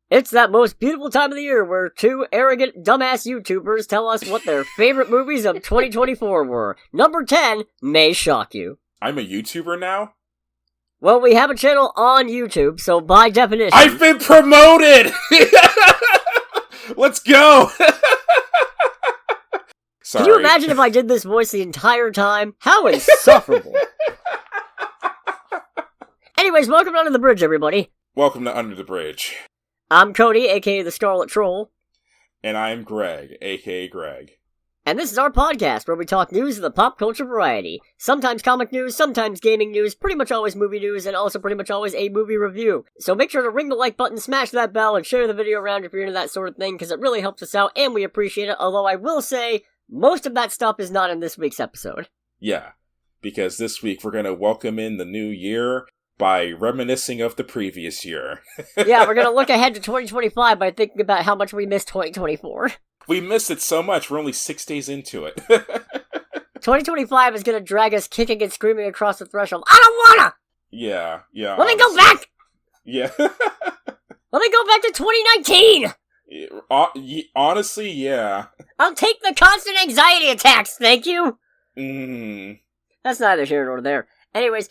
It's that most beautiful time of the year where two arrogant, dumbass YouTubers tell us what their favorite movies of 2024 were. Number 10 may shock you. I'm a YouTuber now? Well, we have a channel on YouTube, so by definition... I've been promoted! Let's go! Sorry. Can you imagine if I did this voice the entire time? How insufferable. Anyways, welcome to Under the Bridge, everybody. Welcome to Under the Bridge. I'm Cody, aka the Scarlet Troll. And I'm Greg, aka Greg. And this is our podcast where we talk news of the pop culture variety. Sometimes comic news, sometimes gaming news, pretty much always movie news, and also pretty much always a movie review. So make sure to ring the like button, smash that bell, and share the video around if you're into that sort of thing, because it really helps us out, and we appreciate it, although I will say, most of that stuff is not in this week's episode. Yeah, because this week we're going to welcome in the new year by reminiscing of the previous year. Yeah, we're going to look ahead to 2025 by thinking about how much we missed 2024. We missed it so much, we're only 6 days into it. 2025 is going to drag us kicking and screaming across the threshold. I don't wanna! Yeah. Let me go back! Yeah. Let me go back to 2019! Honestly, yeah. I'll take the constant anxiety attacks, thank you! Mm. That's neither here nor there. Anyways...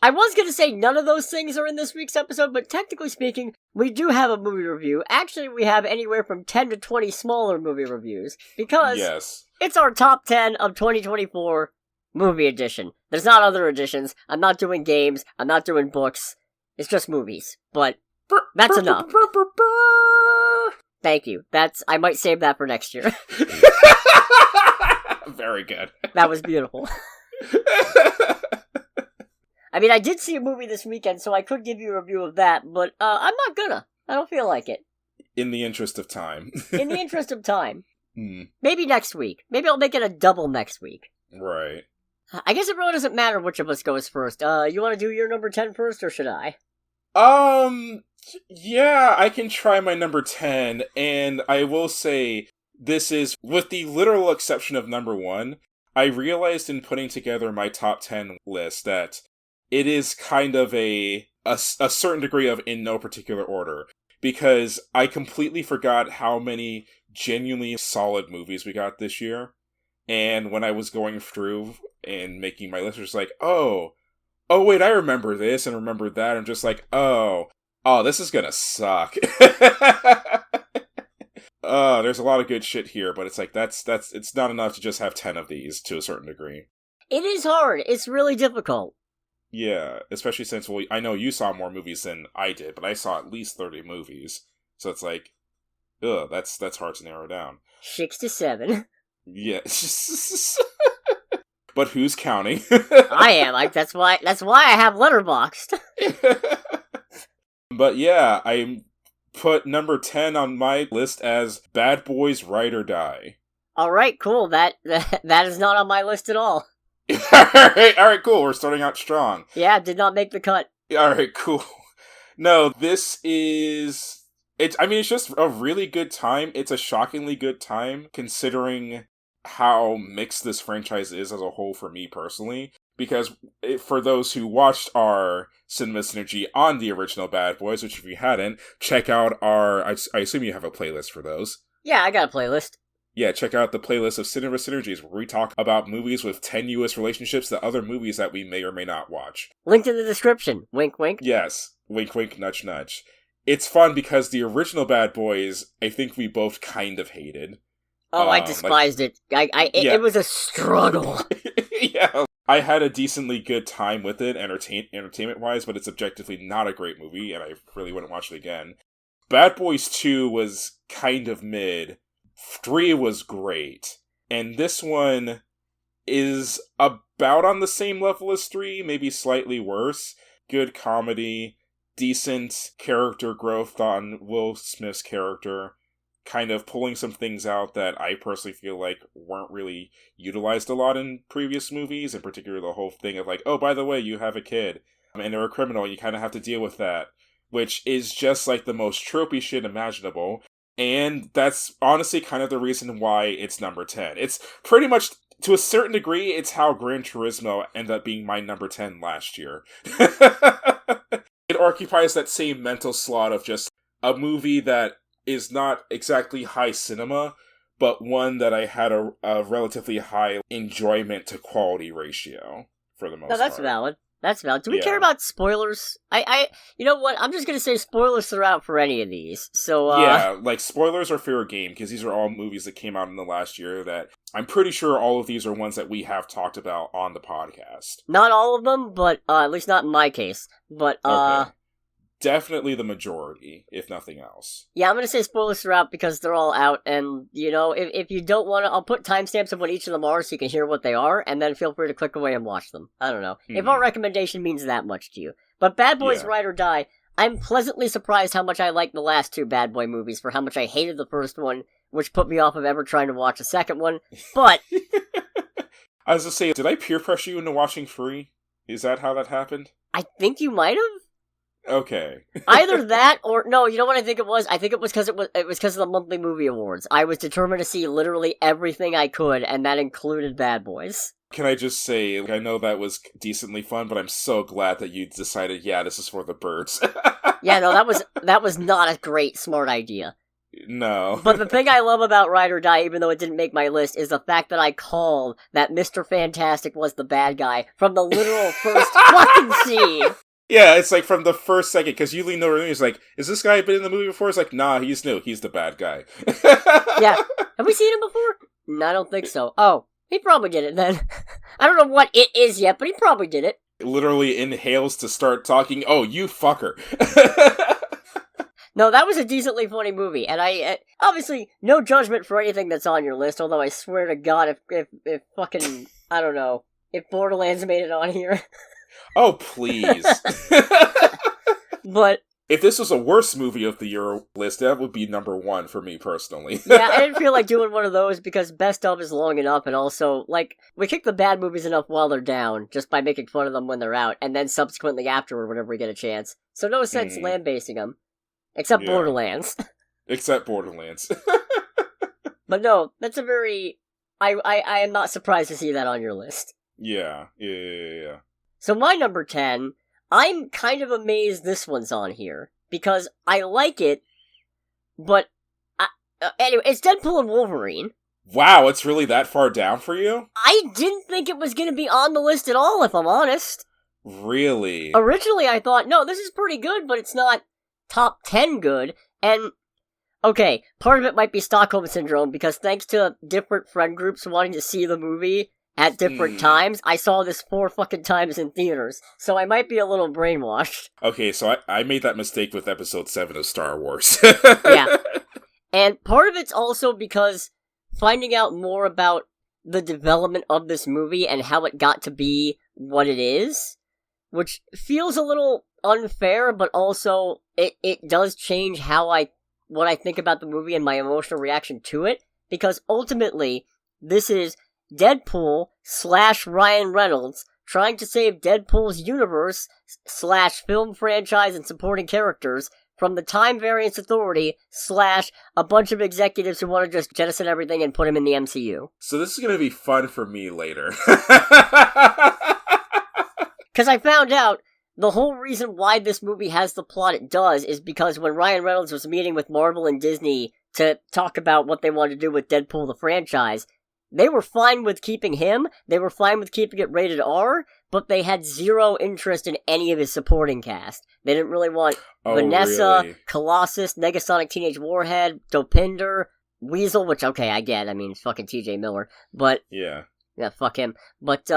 I was going to say none of those things are in this week's episode, but technically speaking, we do have a movie review. Actually, we have anywhere from 10 to 20 smaller movie reviews, because It's our top 10 of 2024 movie edition. There's not other editions. I'm not doing games. I'm not doing books. It's just movies. But that's enough. Thank you. I might save that for next year. Very good. That was beautiful. I mean, I did see a movie this weekend, so I could give you a review of that, but I'm not gonna. I don't feel like it. In the interest of time. In the interest of time. Maybe next week. Maybe I'll make it a double next week. Right. I guess it really doesn't matter which of us goes first. You want to do your number 10 first, or should I? Yeah, I can try my number 10, and I will say, this is, with the literal exception of number 1, I realized in putting together my top 10 list that it is kind of a certain degree of in no particular order, because I completely forgot how many genuinely solid movies we got this year, and when I was going through and making my list, I was like, oh wait, I remember this and remember that, I'm just like, oh, this is gonna suck. There's a lot of good shit here, but it's like, it's not enough to just have 10 of these to a certain degree. It is hard. It's really difficult. Yeah, especially since, well, I know you saw more movies than I did, but I saw at least 30 movies. So it's like, that's hard to narrow down. 6 to 7. Yeah. But who's counting? I am. That's why I have Letterboxd. But yeah, I put number 10 on my list as Bad Boys Ride or Die. Alright, cool. That is not on my list at all. Alright, cool. We're starting out strong. Yeah, did not make the cut. Alright, cool. No, this is... it's just a really good time. It's a shockingly good time, considering how mixed this franchise is as a whole for me personally. Because for those who watched our Cinema Synergy on the original Bad Boys, which if you hadn't, check out our... I assume you have a playlist for those. Yeah, I got a playlist. Yeah, check out the playlist of Cinema Synergies, where we talk about movies with tenuous relationships to other movies that we may or may not watch. Linked in the description. Wink, wink. Yes. Wink, wink, nudge, nudge. It's fun because the original Bad Boys, I think we both kind of hated. Oh, I despised it. It was a struggle. Yeah. I had a decently good time with it, entertainment-wise, but it's objectively not a great movie, and I really wouldn't watch it again. Bad Boys 2 was kind of mid. 3 was great. And this one is about on the same level as 3, maybe slightly worse. Good comedy, decent character growth on Will Smith's character, kind of pulling some things out that I personally feel like weren't really utilized a lot in previous movies, in particular the whole thing of like, oh, by the way, you have a kid, and they're a criminal, you kind of have to deal with that, which is just like the most tropey shit imaginable, and that's honestly kind of the reason why it's number 10. It's pretty much, to a certain degree, it's how Gran Turismo ended up being my number 10 last year. It occupies that same mental slot of just a movie that is not exactly high cinema, but one that I had a relatively high enjoyment to quality ratio, for the most part. No, that's valid. That's valid. Do we care about spoilers? You know what? I'm just gonna say spoilers throughout for any of these. So, yeah, like, spoilers are fair game, because these are all movies that came out in the last year that I'm pretty sure all of these are ones that we have talked about on the podcast. Not all of them, but, at least not in my case. But, okay. Definitely the majority, if nothing else. Yeah, I'm gonna say spoilers throughout because they're all out, and, you know, if you don't want to, I'll put timestamps of what each of them are so you can hear what they are, and then feel free to click away and watch them. I don't know. If our recommendation means that much to you. But Bad Boys Ride or Die, I'm pleasantly surprised how much I liked the last two Bad Boy movies for how much I hated the first one, which put me off of ever trying to watch a second one, but... I was gonna say, did I peer pressure you into watching Free? Is that how that happened? I think you might have. Okay. Either that or no, you know what I think it was? I think it was because it was because of the monthly movie awards. I was determined to see literally everything I could, and that included Bad Boys. Can I just say, I know that was decently fun, but I'm so glad that you decided, this is for the birds. Yeah, no, that was not a great, smart idea. No. But the thing I love about Ride or Die, even though it didn't make my list, is the fact that I called that Mr. Fantastic was the bad guy from the literal first fucking scene. Yeah, it's like from the first second, because you lean over and he's like, is this guy been in the movie before? It's like, nah, he's new. He's the bad guy. Yeah. Have we seen him before? No, I don't think so. Oh, he probably did it then. I don't know what it is yet, but he probably did it. Literally inhales to start talking. Oh, you fucker. No, that was a decently funny movie, and I obviously no judgment for anything that's on your list. Although I swear to God, if fucking I don't know if Borderlands made it on here. Oh please! But if this was a worst movie of the year list, that would be number one for me personally. Yeah, I didn't feel like doing one of those because best of is long enough, and also like we kick the bad movies enough while they're down, just by making fun of them when they're out, and then subsequently afterward whenever we get a chance. So no sense lambasting them. Except Borderlands. Except Borderlands. But no, that's a very... I am not surprised to see that on your list. Yeah. So my number 10, I'm kind of amazed this one's on here. Because I like it, but... anyway, it's Deadpool and Wolverine. Wow, it's really that far down for you? I didn't think it was going to be on the list at all, if I'm honest. Really? Originally I thought, no, this is pretty good, but it's not... top 10 good, and okay, part of it might be Stockholm Syndrome, because thanks to different friend groups wanting to see the movie at different times, I saw this 4 fucking times in theaters, so I might be a little brainwashed. Okay, so I made that mistake with episode 7 of Star Wars. Yeah. And part of it's also because finding out more about the development of this movie and how it got to be what it is, which feels a little unfair, but also it does change what I think about the movie and my emotional reaction to it, because ultimately this is Deadpool / Ryan Reynolds trying to save Deadpool's universe / film franchise and supporting characters from the Time Variance Authority / a bunch of executives who want to just jettison everything and put him in the MCU. So this is going to be fun for me later. Because I found out the whole reason why this movie has the plot it does is because when Ryan Reynolds was meeting with Marvel and Disney to talk about what they wanted to do with Deadpool the franchise, they were fine with keeping him, they were fine with keeping it rated R, but they had zero interest in any of his supporting cast. They didn't really want Vanessa, really? Colossus, Negasonic Teenage Warhead, Dopinder, Weasel, which, okay, I get, I mean, it's fucking TJ Miller, but... Yeah, fuck him. But,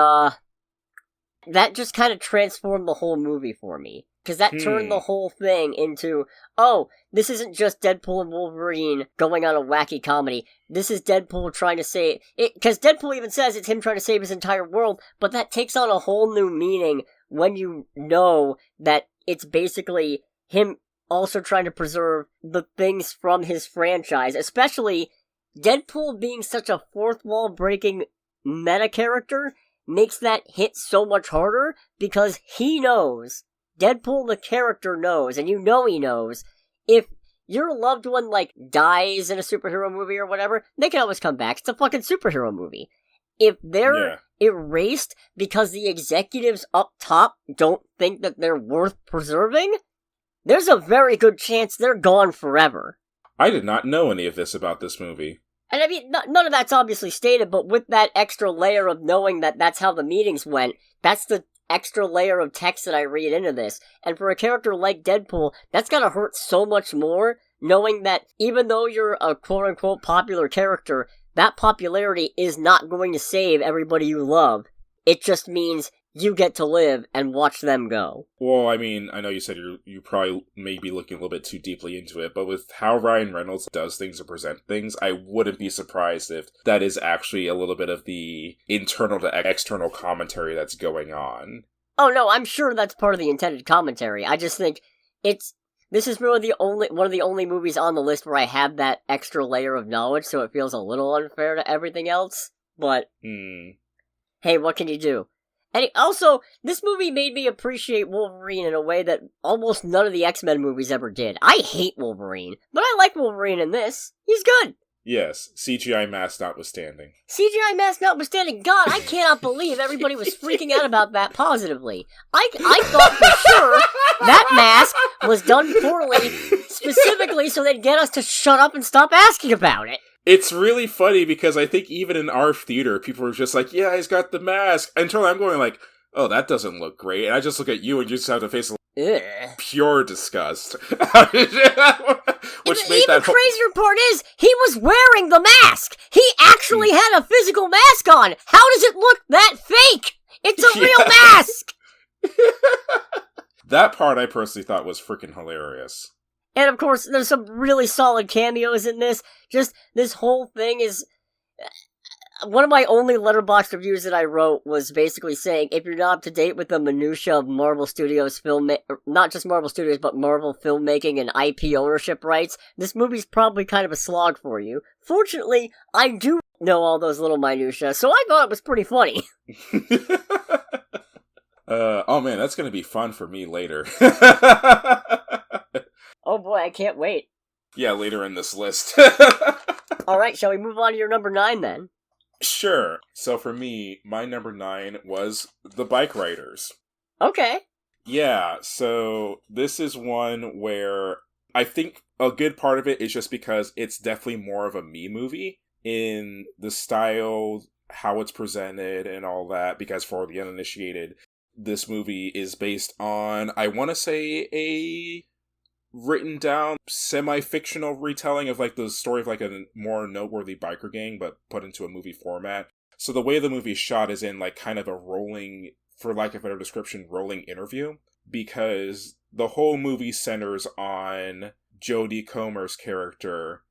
that just kind of transformed the whole movie for me. Because that turned the whole thing into, oh, this isn't just Deadpool and Wolverine going on a wacky comedy. This is Deadpool trying to save... Because Deadpool even says it's him trying to save his entire world, but that takes on a whole new meaning when you know that it's basically him also trying to preserve the things from his franchise. Especially Deadpool being such a fourth wall breaking meta character makes that hit so much harder because he knows, Deadpool the character knows, and you know he knows, if your loved one, like, dies in a superhero movie or whatever, they can always come back. It's a fucking superhero movie. if they're erased because the executives up top don't think that they're worth preserving, there's a very good chance they're gone forever. I did not know any of this about this movie. And I mean, none of that's obviously stated, but with that extra layer of knowing that that's how the meetings went, that's the extra layer of text that I read into this. And for a character like Deadpool, that's gotta hurt so much more, knowing that even though you're a quote-unquote popular character, that popularity is not going to save everybody you love. It just means you get to live and watch them go. Well, I mean, I know you said you probably may be looking a little bit too deeply into it, but with how Ryan Reynolds does things or present things, I wouldn't be surprised if that is actually a little bit of the internal to external commentary that's going on. Oh no, I'm sure that's part of the intended commentary. I just think this is really one of the only movies on the list where I have that extra layer of knowledge, so it feels a little unfair to everything else. But hey, what can you do? And also, this movie made me appreciate Wolverine in a way that almost none of the X-Men movies ever did. I hate Wolverine, but I like Wolverine in this. He's good. Yes, CGI mask notwithstanding. CGI mask notwithstanding, God, I cannot believe everybody was freaking out about that positively. I thought for sure that mask was done poorly, specifically so they'd get us to shut up and stop asking about it. It's really funny because I think even in our theater, people were just like, yeah, he's got the mask. Until I'm going like, oh, that doesn't look great. And I just look at you and you just have to face pure disgust. Which made that crazier part is, he was wearing the mask! He actually had a physical mask on! How does it look that fake? It's a real mask! That part I personally thought was freaking hilarious. And of course, there's some really solid cameos in this. Just, this whole thing is... One of my only Letterboxd reviews that I wrote was basically saying, if you're not up to date with the minutia of Marvel Studios not just Marvel Studios, but Marvel filmmaking and IP ownership rights, this movie's probably kind of a slog for you. Fortunately, I do know all those little minutia, so I thought it was pretty funny. Oh man, that's gonna be fun for me later. Oh boy, I can't wait. Yeah, later in this list. Alright, shall we move on to your number 9 then? Sure. So for me, my number 9 was The Bike Riders. Okay. Yeah, so this is one where I think a good part of it is just because it's definitely more of a me movie in the style, how it's presented, and all that, because for the uninitiated, this movie is based on, I want to say, a written down semi-fictional retelling of like the story of like a more noteworthy biker gang, but put into a movie format. So the way the movie's shot is in like kind of a rolling, for lack of a better description, rolling interview, because the whole movie centers on Jodie Comer's character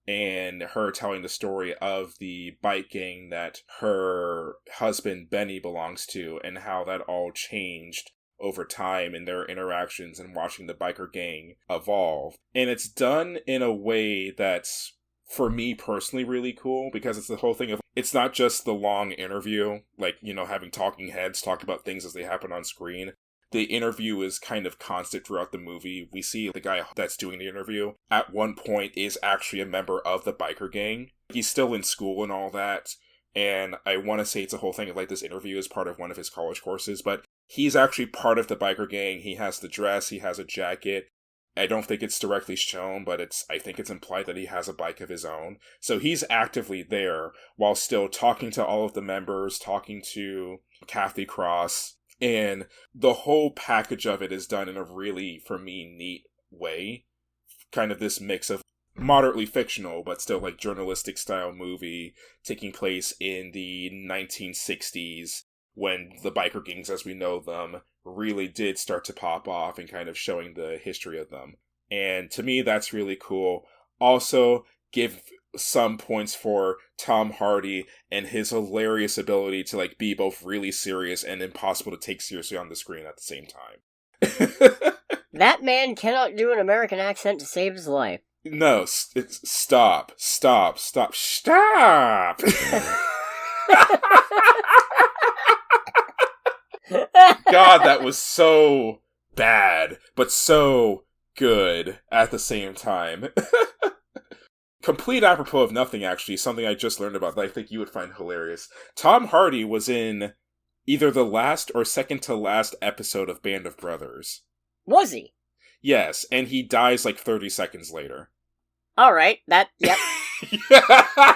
and her telling the story of the bike gang that her husband Benny belongs to, and how that all changed over time in their interactions and watching the biker gang evolve. And it's done in a way that's, for me personally, really cool, because it's the whole thing of, it's not just the long interview, like, you know, having talking heads talk about things as they happen on screen. The interview is kind of constant throughout the movie. We see the guy that's doing the interview at one point is actually a member of the biker gang. He's still in school and all that. And I want to say it's a whole thing of like this interview is part of one of his college courses, but he's actually part of the biker gang. He has the dress, he has a jacket. I don't think it's directly shown, but I think it's implied that he has a bike of his own. So he's actively there while still talking to all of the members, talking to Kathy Cross. And the whole package of it is done in a really, for me, neat way. Kind of this mix of moderately fictional, but still like journalistic style movie taking place in the 1960s when the biker gangs as we know them really did start to pop off, and kind of showing the history of them. And to me, that's really cool. Also, give some points for Tom Hardy and his hilarious ability to like be both really serious and impossible to take seriously on the screen at the same time. That man cannot do an American accent to save his life. No, stop. God, that was so bad, but so good at the same time. Complete apropos of nothing, actually, something I just learned about that I think you would find hilarious. Tom Hardy was in either the last or second to last episode of Band of Brothers. Was he? Yes, and he dies like 30 seconds later. Alright, yep.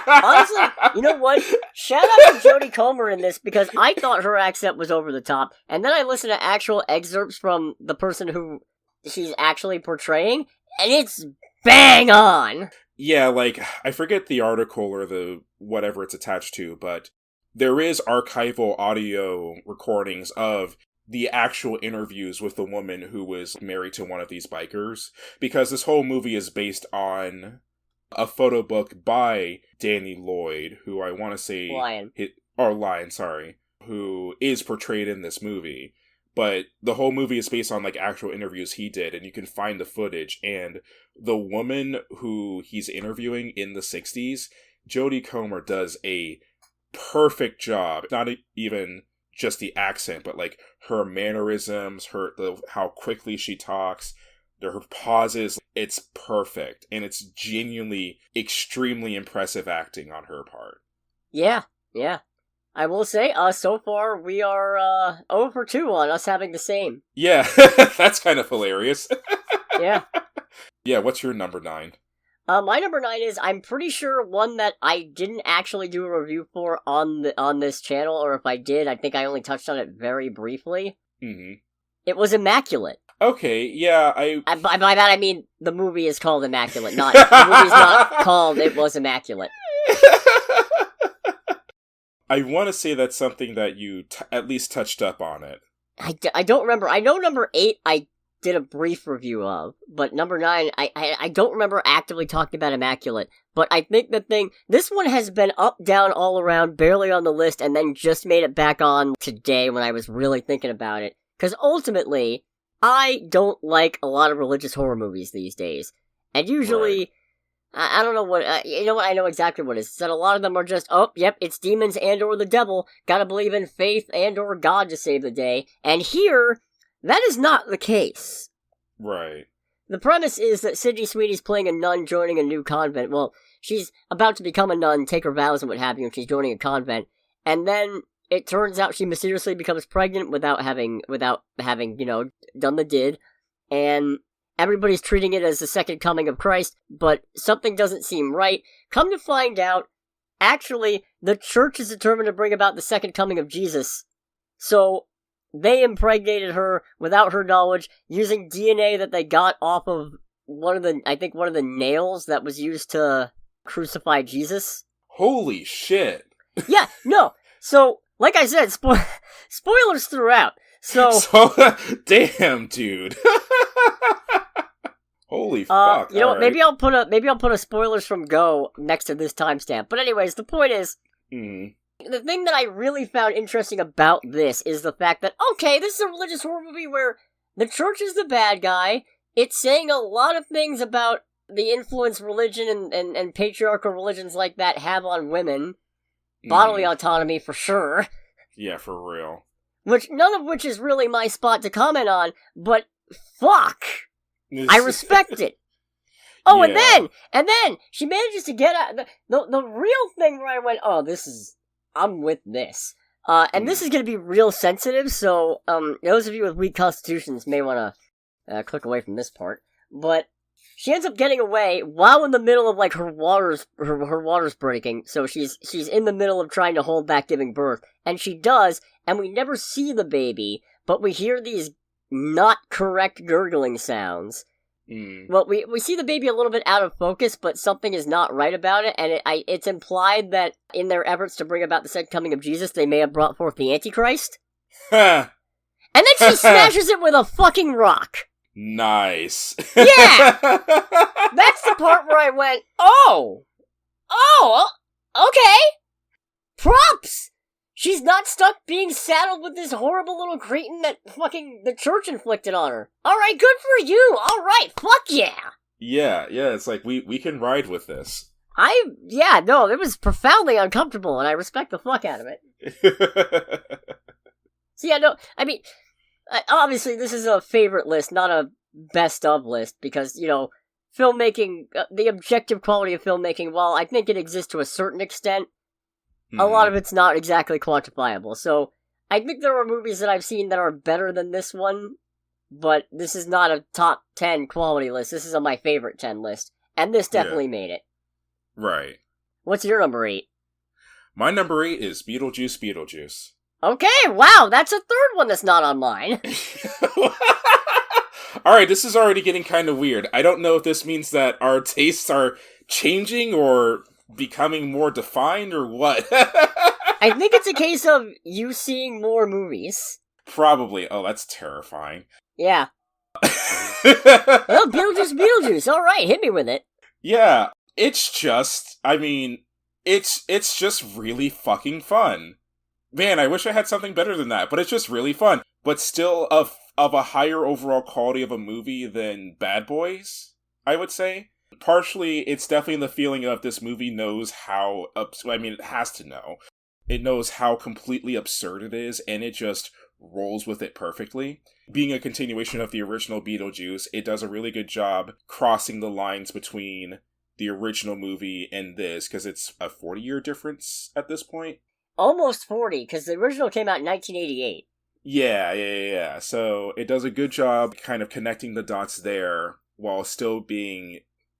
Honestly, you know what? Shout out to Jodie Comer in this, because I thought her accent was over the top, and then I listened to actual excerpts from the person who she's actually portraying, and it's bang on! Yeah, like, I forget the article or the whatever it's attached to, but there is archival audio recordings of the actual interviews with the woman who was married to one of these bikers, because this whole movie is based on a photo book by Danny Lloyd, who I want to say... Lion, sorry. Who is portrayed in this movie. But the whole movie is based on, like, actual interviews he did, and you can find the footage, and the woman who he's interviewing in the 60s, Jodie Comer does a perfect job. Not even just the accent, but, like, her mannerisms, how quickly she talks, her pauses. It's perfect, and it's genuinely extremely impressive acting on her part. Yeah. I will say, so far, we are 0 for 2 on us having the same. Yeah, that's kind of hilarious. Yeah. Yeah, what's your number 9? My number 9 is, I'm pretty sure, one that I didn't actually do a review for on this channel, or if I did, I think I only touched on it very briefly. Mm-hmm. It was Immaculate. Okay, yeah, By that I mean, the movie is called Immaculate, the movie's not called It Was Immaculate. I want to say that's something that you at least touched up on it. I don't remember. I know number 8 I did a brief review of, but number 9, I don't remember actively talking about Immaculate. But I think this one has been up, down, all around, barely on the list, and then just made it back on today when I was really thinking about it. Because ultimately, I don't like a lot of religious horror movies these days. And usually... Right. I don't know what, you know what, I know exactly what it is. It's that a lot of them are just, it's demons and or the devil, gotta believe in faith and or God to save the day. And here, that is not the case. Right. The premise is that Sydney Sweeney's playing a nun joining a new convent. Well, she's about to become a nun, take her vows and what have you, and she's joining a convent. And then it turns out she mysteriously becomes pregnant without having, done the did. And... everybody's treating it as the second coming of Christ, but something doesn't seem right. Come to find out, actually, the church is determined to bring about the second coming of Jesus. So, they impregnated her without her knowledge, using DNA that they got off of one of the nails that was used to crucify Jesus. Holy shit. Yeah, no. So, like I said, spoilers throughout. So damn, dude. Holy fuck! You know what? Right. Maybe I'll put a spoilers from Go next to this timestamp. But anyways, the point is, the thing that I really found interesting about this is the fact that this is a religious horror movie where the church is the bad guy. It's saying a lot of things about the influence religion and patriarchal religions like that have on women, bodily autonomy for sure. Yeah, for real. None of which is really my spot to comment on. But fuck. I respect it. Oh, yeah. and then she manages to get out the real thing where I went, I'm with this. And this is going to be real sensitive, so those of you with weak constitutions may want to click away from this part. But she ends up getting away while in the middle of like her water's breaking, so she's in the middle of trying to hold back giving birth, and she does, and we never see the baby, but we hear these not correct gurgling sounds. Well, we see the baby a little bit out of focus, but something is not right about it, and it's implied that in their efforts to bring about the second coming of Jesus, they may have brought forth the Antichrist. And then she smashes it with a fucking rock. Nice. Yeah! That's the part where I went, okay. Props! She's not stuck being saddled with this horrible little cretin that fucking the church inflicted on her. Alright, good for you! Alright, fuck yeah! Yeah, it's like, we can ride with this. It was profoundly uncomfortable, and I respect the fuck out of it. So obviously this is a favorite list, not a best of list, because, filmmaking, the objective quality of filmmaking, while I think it exists to a certain extent, a lot of it's not exactly quantifiable. So I think there are movies that I've seen that are better than this one, but this is not a top 10 quality list. This is on my favorite 10 list, and this definitely made it. Right. What's your number 8? My number 8 is Beetlejuice. Okay, wow, that's a third one that's not on mine. Alright, this is already getting kind of weird. I don't know if this means that our tastes are changing or becoming more defined or what. I think it's a case of you seeing more movies. Probably. Oh, that's terrifying. Yeah. Well, Beetlejuice, alright, hit me with it. Yeah, it's just, I mean, it's just really fucking fun. Man, I wish I had something better than that, but it's just really fun. But still of a higher overall quality of a movie than Bad Boys, I would say. Partially, it's definitely the feeling of this movie knows how, it has to know. It knows how completely absurd it is, and it just rolls with it perfectly. Being a continuation of the original Beetlejuice, it does a really good job crossing the lines between the original movie and this, because it's a 40-year difference at this point. Almost 40, because the original came out in 1988. Yeah. So it does a good job kind of connecting the dots there, while still being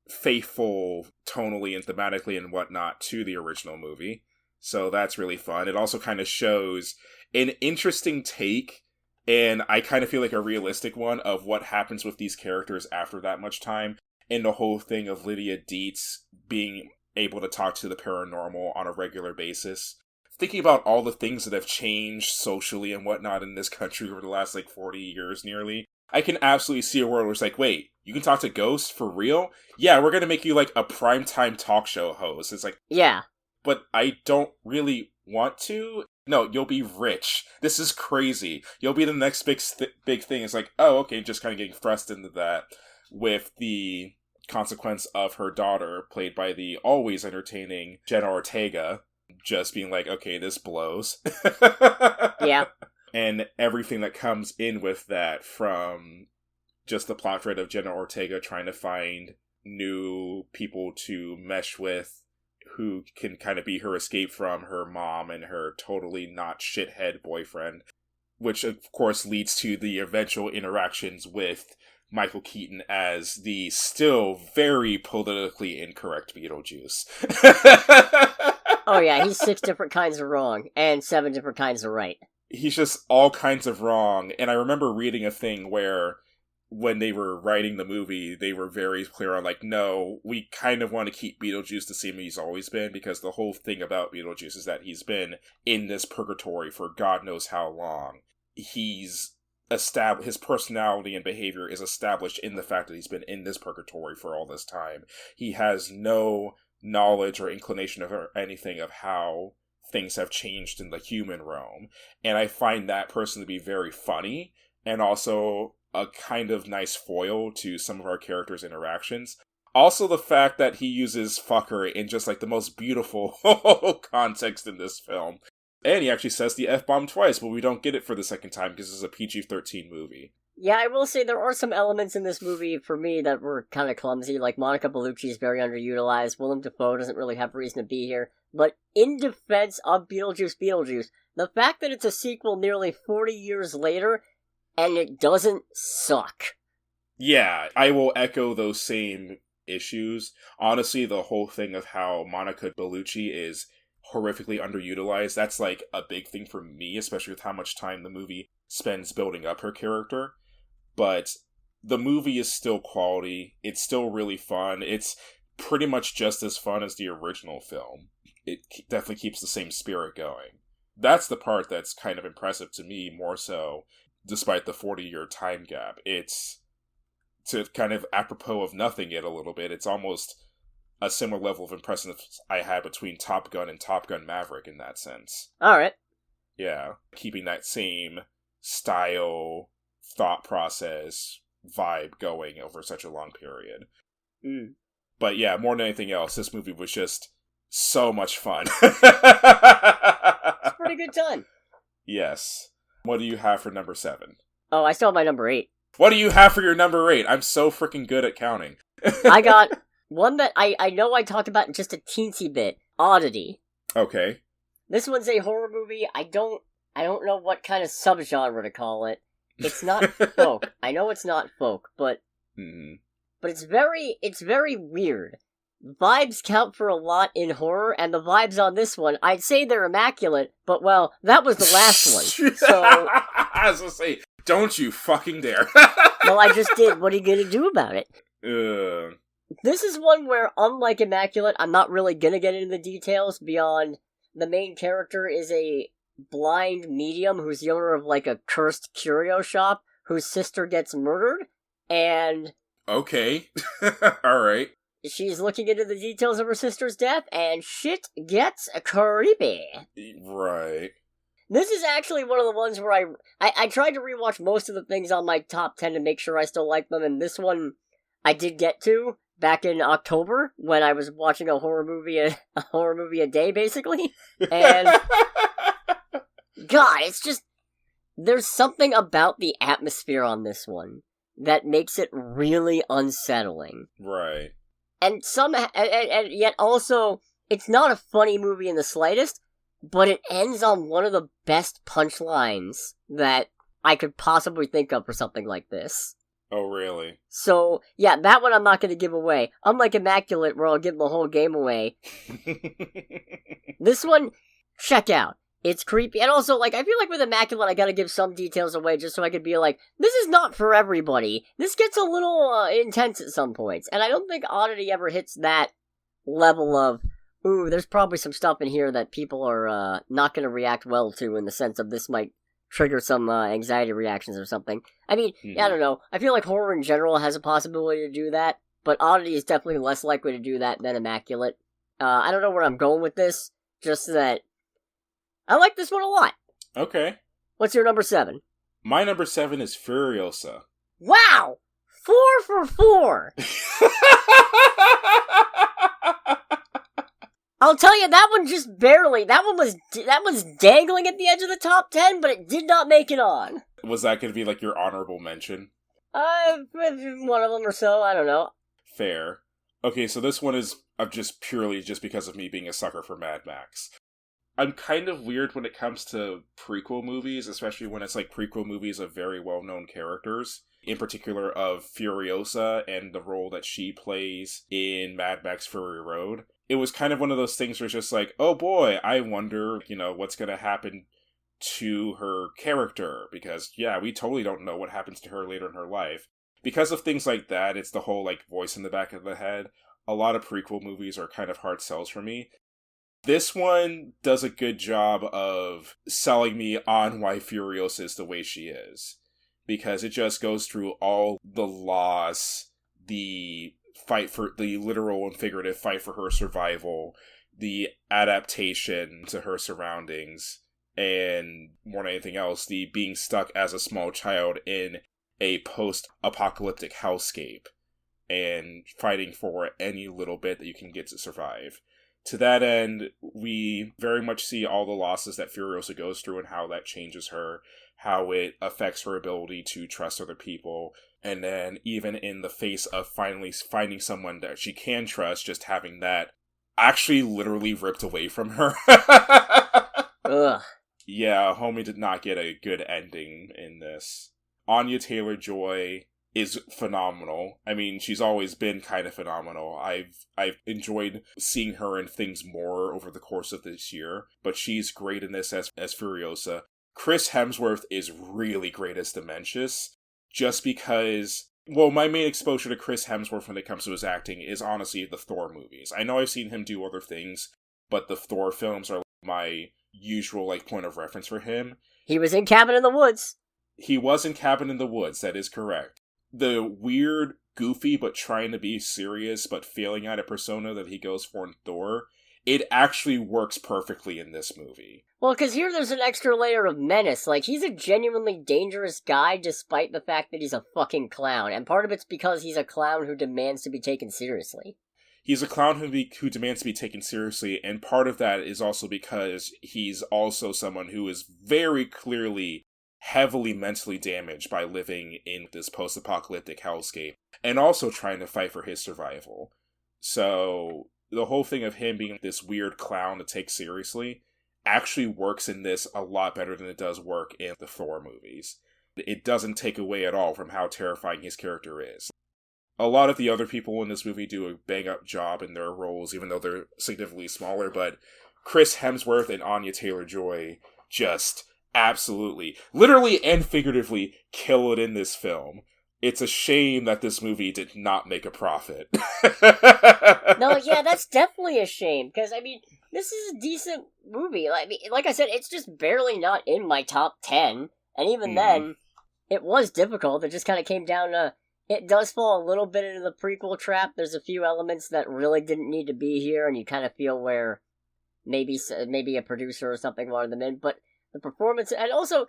faithful tonally and thematically and whatnot to the original movie. So that's really fun. It also kind of shows an interesting take, and I kind of feel like a realistic one, of what happens with these characters after that much time, and the whole thing of Lydia Dietz being able to talk to the paranormal on a regular basis. Thinking about all the things that have changed socially and whatnot in this country over the last 40 years nearly, I can absolutely see a world where it's like, wait, you can talk to ghosts for real? Yeah, we're gonna make you a primetime talk show host. It's like, yeah. But I don't really want to. No, you'll be rich. This is crazy. You'll be the next big thing. It's like, oh, okay, just kind of getting thrust into that with the consequence of her daughter, played by the always entertaining Jenna Ortega, just being like, okay, this blows. Yeah. And everything that comes in with that, from just the plot thread of Jenna Ortega trying to find new people to mesh with, who can kind of be her escape from her mom and her totally not shithead boyfriend, which of course leads to the eventual interactions with Michael Keaton as the still very politically incorrect Beetlejuice. Oh yeah, he's 6 different kinds of wrong, and 7 different kinds of right. He's just all kinds of wrong, and I remember reading a thing where, when they were writing the movie, they were very clear on, no, we kind of want to keep Beetlejuice the same he's always been, because the whole thing about Beetlejuice is that he's been in this purgatory for God knows how long. His personality and behavior is established in the fact that he's been in this purgatory for all this time. He has no knowledge or inclination of anything of how things have changed in the human realm. And I find that person to be very funny, and also a kind of nice foil to some of our characters' interactions. Also the fact that he uses fucker in just the most beautiful context in this film. And he actually says the F-bomb twice, but we don't get it for the second time because this is a PG-13 movie. Yeah, I will say there are some elements in this movie for me that were kind of clumsy, Monica Bellucci is very underutilized, Willem Dafoe doesn't really have a reason to be here, but in defense of Beetlejuice, the fact that it's a sequel nearly 40 years later, and it doesn't suck. Yeah, I will echo those same issues. Honestly, the whole thing of how Monica Bellucci is horrifically underutilized, that's a big thing for me, especially with how much time the movie spends building up her character. But the movie is still quality. It's still really fun. It's pretty much just as fun as the original film. It definitely keeps the same spirit going. That's the part that's kind of impressive to me, more so, despite the 40-year time gap. It's, to kind of apropos of nothing it a little bit, it's almost a similar level of impressiveness I had between Top Gun and Top Gun Maverick in that sense. Alright. Yeah, keeping that same style, thought process, vibe going over such a long period. Mm. But yeah, more than anything else, this movie was just so much fun. It's a pretty good time. Yes. What do you have for number 7? Oh, I still have my number 8. What do you have for your number 8? I'm so freaking good at counting. I got one that I know I talked about in just a teensy bit. Oddity. Okay. This one's a horror movie. I don't know what kind of subgenre to call it. It's not folk. I know it's not folk, but but it's very weird. Vibes count for a lot in horror, and the vibes on this one, I'd say they're immaculate, but well, that was the last one. So I was gonna say, don't you fucking dare. Well, I just did. What are you gonna do about it? This is one where, unlike Immaculate, I'm not really gonna get into the details beyond the main character is a blind medium who's the owner of like a cursed curio shop whose sister gets murdered, and okay. Alright. She's looking into the details of her sister's death, and shit gets creepy. Right. This is actually one of the ones where I tried to rewatch most of the things on my top 10 to make sure I still like them, and this one I did get to back in October when I was watching a horror movie a day, basically. And God, it's just, there's something about the atmosphere on this one that makes it really unsettling. Right. And yet also, it's not a funny movie in the slightest, but it ends on one of the best punchlines that I could possibly think of for something like this. Oh, really? So, yeah, that one I'm not going to give away. Unlike Immaculate, where I'll give the whole game away. This one, check out. It's creepy. And also, like, I feel like with Immaculate, I gotta give some details away just so I could be like, this is not for everybody. This gets a little intense at some points. And I don't think Oddity ever hits that level of, ooh, there's probably some stuff in here that people are not gonna react well to in the sense of this might trigger some anxiety reactions or something. I mean, I don't know. I feel like horror in general has a possibility to do that, but Oddity is definitely less likely to do that than Immaculate. I don't know where I'm going with this, just that I like this one a lot. Okay. What's your number 7? My number 7 is Furiosa. Wow! 4 for 4! I'll tell you, that one just barely. That was dangling at the edge of the top 10, but it did not make it on. Was that going to be like your honorable mention? One of them or so, I don't know. Fair. Okay, so this one is just purely because of me being a sucker for Mad Max. I'm kind of weird when it comes to prequel movies, especially when it's like prequel movies of very well-known characters. In particular of Furiosa and the role that she plays in Mad Max Fury Road. It was kind of one of those things where it's just like, oh boy, I wonder, what's going to happen to her character. Because, yeah, we totally don't know what happens to her later in her life. Because of things like that, it's the whole, like, voice in the back of the head. A lot of prequel movies are kind of hard sells for me. This one does a good job of selling me on why Furiosa is the way she is. Because it just goes through all the loss, the fight for the literal and figurative fight for her survival, the adaptation to her surroundings, and more than anything else, the being stuck as a small child in a post-apocalyptic hellscape and fighting for any little bit that you can get to survive. To that end, we very much see all the losses that Furiosa goes through and how that changes her, how it affects her ability to trust other people, and then even in the face of finally finding someone that she can trust, just having that actually literally ripped away from her. Ugh. Yeah, homie did not get a good ending in this. Anya Taylor-Joy is phenomenal. I mean, she's always been kind of phenomenal. I've enjoyed seeing her in things more over the course of this year, but she's great in this as Furiosa. Chris Hemsworth is really great as Dementius, just because, well, my main exposure to Chris Hemsworth when it comes to his acting is honestly the Thor movies. I know I've seen him do other things, but the Thor films are my usual point of reference for him. He was in Cabin in the Woods. He was in Cabin in the Woods, that is correct. The weird, goofy, but trying to be serious, but failing at a persona that he goes for in Thor, it actually works perfectly in this movie. Well, because here there's an extra layer of menace. Like, he's a genuinely dangerous guy despite the fact that he's a fucking clown. And part of it's because he's a clown who demands to be taken seriously. He's a clown who demands to be taken seriously, and part of that is also because he's also someone who is very clearly heavily mentally damaged by living in this post-apocalyptic hellscape and also trying to fight for his survival. So the whole thing of him being this weird clown to take seriously actually works in this a lot better than it does work in the Thor movies. It doesn't take away at all from how terrifying his character is. A lot of the other people in this movie do a bang-up job in their roles, even though they're significantly smaller, but Chris Hemsworth and Anya Taylor-Joy just absolutely, literally and figuratively, kill it in this film. It's a shame that this movie did not make a profit. No, yeah, that's definitely a shame, because, I mean, this is a decent movie. Like I said, it's just barely not in my top 10, and even then, it was difficult. It just kind of came down to, it does fall a little bit into the prequel trap. There's a few elements that really didn't need to be here, and you kind of feel where maybe a producer or something wanted them in, but the performance, and also,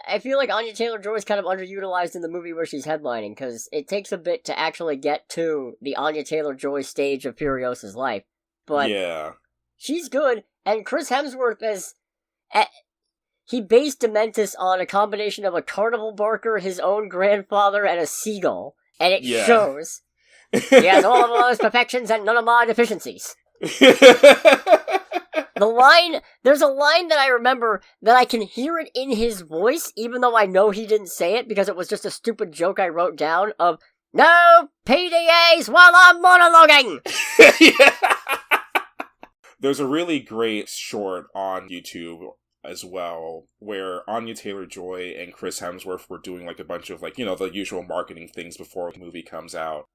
I feel like Anya Taylor-Joy is kind of underutilized in the movie where she's headlining, because it takes a bit to actually get to the Anya Taylor-Joy stage of Furiosa's life. But yeah, she's good, and Chris Hemsworth he based Dementis on a combination of a carnival barker, his own grandfather, and a seagull, and it shows. He has all of those perfections and none of my deficiencies. There's a line that I remember that I can hear it in his voice, even though I know he didn't say it because it was just a stupid joke I wrote down of, "No PDAs while I'm monologuing!" There's a really great short on YouTube as well, where Anya Taylor-Joy and Chris Hemsworth were doing like a bunch of the usual marketing things before the movie comes out.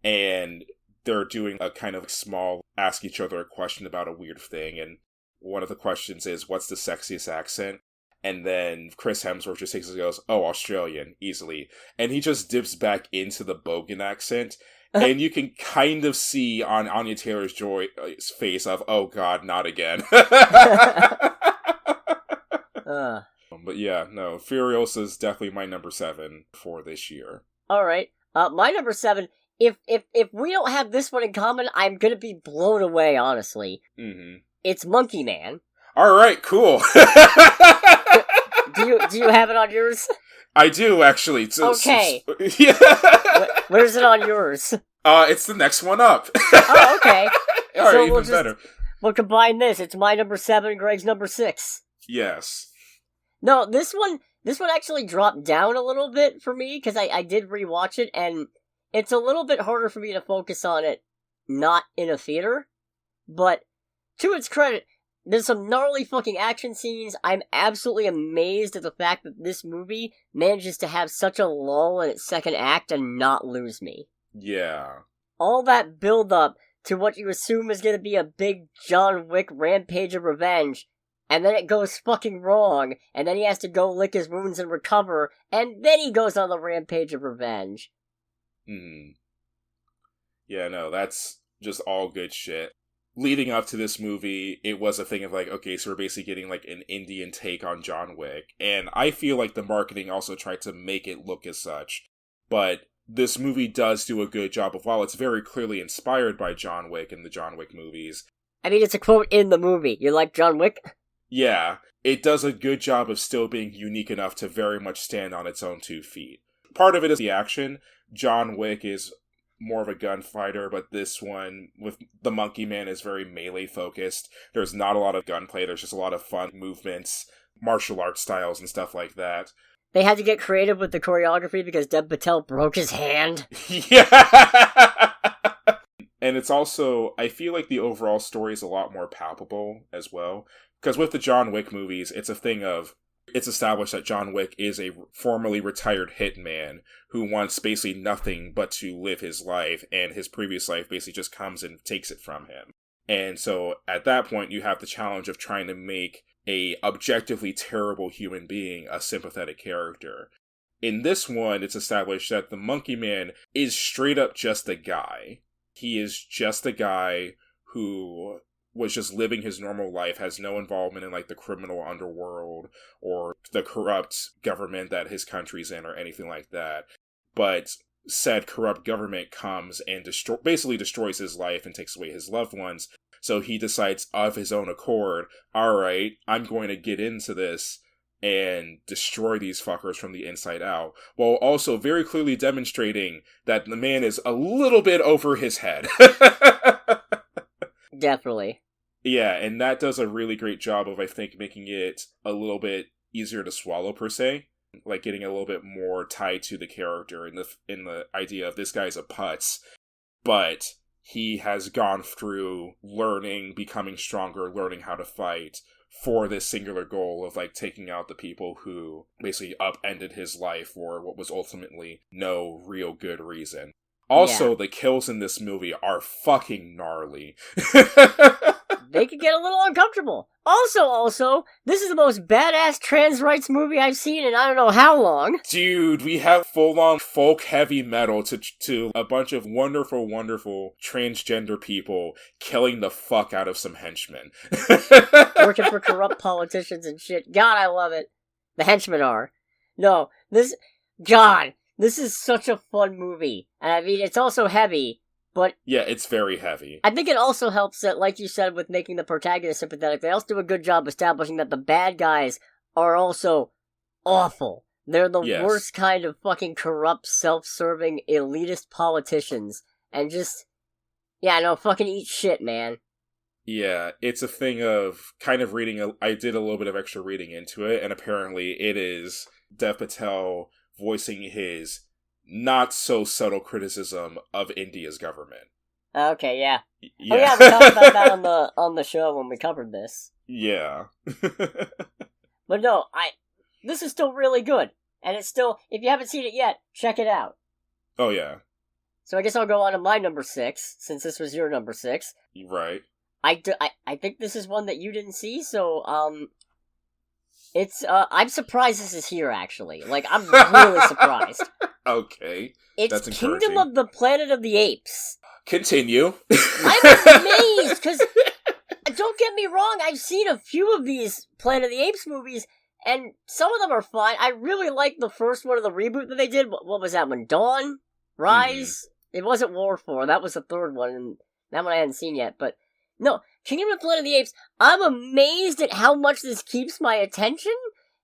And they're doing a kind of small ask each other a question about a weird thing, and one of the questions is, what's the sexiest accent? And then Chris Hemsworth just takes it and goes, "Oh, Australian, easily." And he just dips back into the Bogan accent, and you can kind of see on Anya Taylor-Joy's face of, "Oh god, not again." But yeah, no, Furiosa is definitely my number 7 for this year. Alright, my number 7... If we don't have this one in common, I'm gonna be blown away, honestly. Mm-hmm. It's Monkey Man. Alright, cool. Do you have it on yours? I do, actually. Okay. Yeah. Where's it on yours? It's the next one up. Oh, okay. Alright, so even better. We'll combine this. It's my number 7, Greg's number 6. Yes. No, this one actually dropped down a little bit for me, because I did rewatch it, and it's a little bit harder for me to focus on it not in a theater, but to its credit, there's some gnarly fucking action scenes. I'm absolutely amazed at the fact that this movie manages to have such a lull in its second act and not lose me. Yeah. All that build-up to what you assume is going to be a big John Wick rampage of revenge, and then it goes fucking wrong, and then he has to go lick his wounds and recover, and then he goes on the rampage of revenge. Yeah, no, that's just all good shit. Leading up to this movie, it was a thing of okay, so we're basically getting an Indian take on John Wick, and I feel like the marketing also tried to make it look as such, but this movie does do a good job of, while it's very clearly inspired by John Wick and the John Wick movies. I mean, it's a quote in the movie. You like John Wick? Yeah, it does a good job of still being unique enough to very much stand on its own 2 feet. Part of it is the action. John Wick is more of a gunfighter, but this one with the Monkey Man is very melee focused. There's not a lot of gunplay, there's just a lot of fun movements, martial arts styles and stuff like that. They had to get creative with the choreography because Dev Patel broke his hand. Yeah! And it's also, I feel like the overall story is a lot more palpable as well. Because with the John Wick movies, it's a thing of, it's established that John Wick is a formerly retired hitman who wants basically nothing but to live his life, and his previous life basically just comes and takes it from him. And so at that point, you have the challenge of trying to make a objectively terrible human being a sympathetic character. In this one, it's established that the Monkey Man is straight up just a guy. He is just a guy who was just living his normal life, has no involvement in the criminal underworld or the corrupt government that his country's in or anything like that. But said corrupt government comes and basically destroys his life and takes away his loved ones. So he decides of his own accord, alright, I'm going to get into this and destroy these fuckers from the inside out, while also very clearly demonstrating that the man is a little bit over his head. Definitely. Yeah, and that does a really great job of, I think, making it a little bit easier to swallow, per se. Like, getting a little bit more tied to the character in the idea of this guy's a putz, but he has gone through learning, becoming stronger, learning how to fight for this singular goal of, like, taking out the people who basically upended his life for what was ultimately no real good reason. Also, the kills in this movie are fucking gnarly. They could get a little uncomfortable. Also, this is the most badass trans rights movie I've seen in I don't know how long. Dude, we have full-on folk heavy metal to a bunch of wonderful, wonderful transgender people killing the fuck out of some henchmen. Working for corrupt politicians and shit. God, I love it. The henchmen are. No, this is such a fun movie. And I mean, it's also heavy. But yeah, it's very heavy. I think it also helps that, like you said, with making the protagonist sympathetic, they also do a good job establishing that the bad guys are also awful. They're the worst kind of fucking corrupt, self-serving, elitist politicians. And just, fucking eat shit, man. Yeah, it's a thing of kind of reading, I did a little bit of extra reading into it, and apparently it is Dev Patel voicing his not-so-subtle criticism of India's government. Okay, yeah. Oh yeah, we talked about that on the show when we covered this. Yeah. But no, this is still really good. And it's still, if you haven't seen it yet, check it out. Oh yeah. So I guess I'll go on to my number 6, since this was your number 6. Right. I think this is one that you didn't see, so, I'm surprised this is here, actually. Like, I'm really surprised. Okay. It's Kingdom of the Planet of the Apes. Continue. I'm amazed, because, don't get me wrong, I've seen a few of these Planet of the Apes movies, and some of them are fine. I really like the first one of the reboot that they did. What was that one? Dawn? Rise? It wasn't War 4, that was the third one, and that one I hadn't seen yet, but no, Kingdom of the Planet of the Apes, I'm amazed at how much this keeps my attention,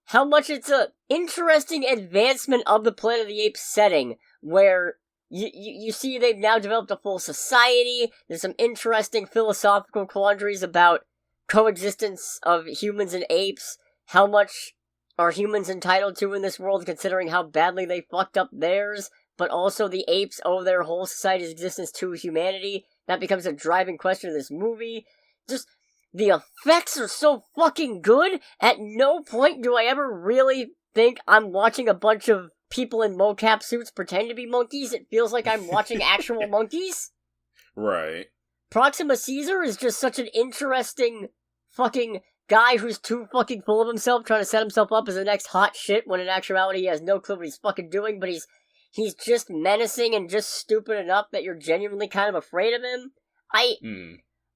how much it's a interesting advancement of the Planet of the Apes setting, where you see they've now developed a full society, there's some interesting philosophical quandaries about coexistence of humans and apes, how much are humans entitled to in this world considering how badly they fucked up theirs, but also the apes owe their whole society's existence to humanity. That becomes a driving question of this movie. Just, the effects are so fucking good, at no point do I ever really think I'm watching a bunch of people in mocap suits pretend to be monkeys. It feels like I'm watching actual monkeys. Right. Proxima Caesar is just such an interesting fucking guy who's too fucking full of himself, trying to set himself up as the next hot shit, when in actuality he has no clue what he's fucking doing, but he's just menacing and just stupid enough that you're genuinely kind of afraid of him.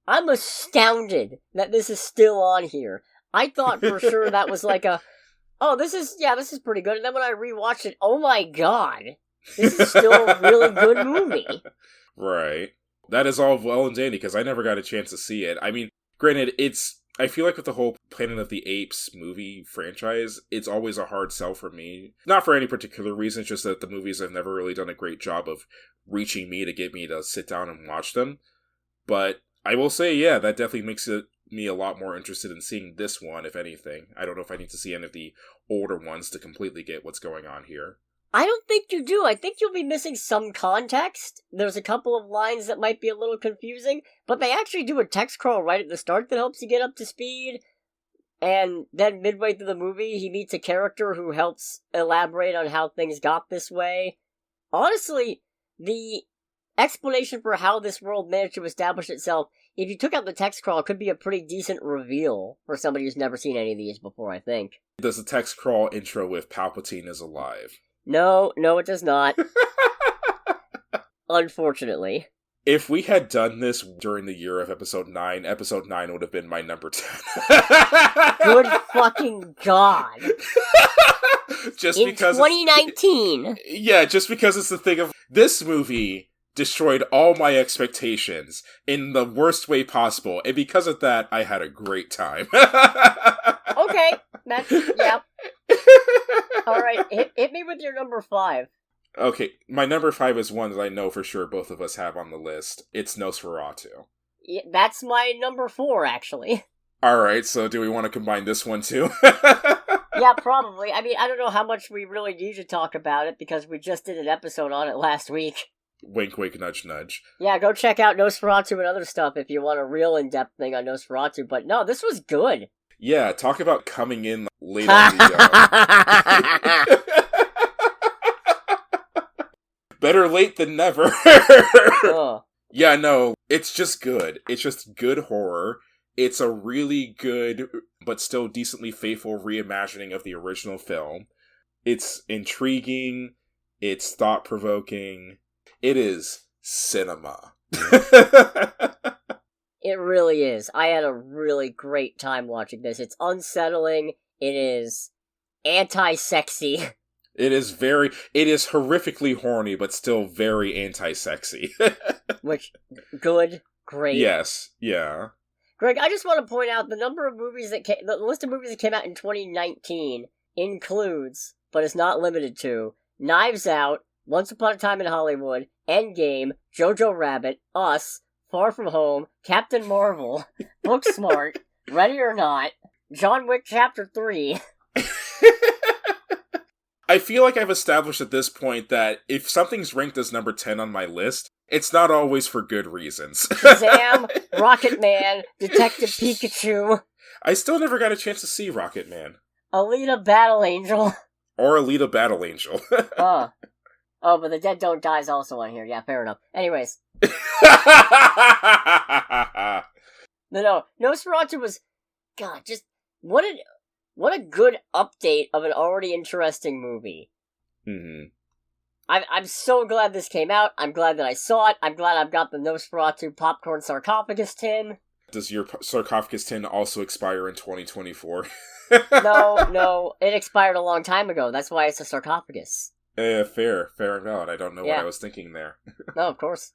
I'm astounded that this is still on here. I thought for sure that was like this is pretty good. And then when I rewatched it, oh my god, this is still a really good movie. Right. That is all well and dandy, because I never got a chance to see it. I mean, granted, I feel like with the whole Planet of the Apes movie franchise, it's always a hard sell for me. Not for any particular reason, it's just that the movies have never really done a great job of reaching me to get me to sit down and watch them. But I will say, yeah, that definitely makes me a lot more interested in seeing this one, if anything. I don't know if I need to see any of the older ones to completely get what's going on here. I don't think you do. I think you'll be missing some context. There's a couple of lines that might be a little confusing, but they actually do a text crawl right at the start that helps you get up to speed. And then midway through the movie, he meets a character who helps elaborate on how things got this way. Honestly, the explanation for how this world managed to establish itself, if you took out the text crawl, could be a pretty decent reveal for somebody who's never seen any of these before, I think. Does the text crawl intro with Palpatine is alive? No, it does not. Unfortunately. If we had done this during the year of episode 9 would have been my number 10. Good fucking god. Just in because 2019. Yeah, just because it's the thing of, this movie destroyed all my expectations in the worst way possible, and because of that, I had a great time. Okay, yeah. Alright, hit me with your number 5. Okay, my number 5 is one that I know for sure both of us have on the list. It's Nosferatu. Yeah, that's my number 4, actually. Alright, so do we want to combine this one too? Yeah, probably. I mean, I don't know how much we really need to talk about it, because we just did an episode on it last week. Wink, wink, nudge, nudge. Yeah, go check out Nosferatu and other stuff if you want a real in-depth thing on Nosferatu, but no, this was good. Yeah, talk about coming in late on the... Better late than never. Yeah, no, it's just good. It's just good horror. It's a really good, but still decently faithful reimagining of the original film. It's intriguing. It's thought-provoking. It is cinema. It really is. I had a really great time watching this. It's unsettling. It is anti-sexy. It is horrifically horny, but still very anti-sexy. Which, good, great. Yes, yeah. Greg, I just want to point out the list of movies that came out in 2019 includes, but is not limited to, Knives Out, Once Upon a Time in Hollywood, Endgame, Jojo Rabbit, Us, Far From Home, Captain Marvel, Booksmart, Ready or Not, John Wick Chapter 3. I feel like I've established at this point that if something's ranked as number 10 on my list, it's not always for good reasons. Shazam, Rocket Man, Detective Pikachu. I still never got a chance to see Rocket Man. Alita Battle Angel. Or Alita Battle Angel. Oh, but The Dead Don't Die is also on here. Yeah, fair enough. Anyways. No. Nosferatu was... God, just... What a good update of an already interesting movie. Mm-hmm. I'm so glad this came out. I'm glad that I saw it. I'm glad I've got the Nosferatu popcorn sarcophagus tin. Does your sarcophagus tin also expire in 2024? No. It expired a long time ago. That's why it's a sarcophagus. Fair enough. I don't know what I was thinking there. No, of course.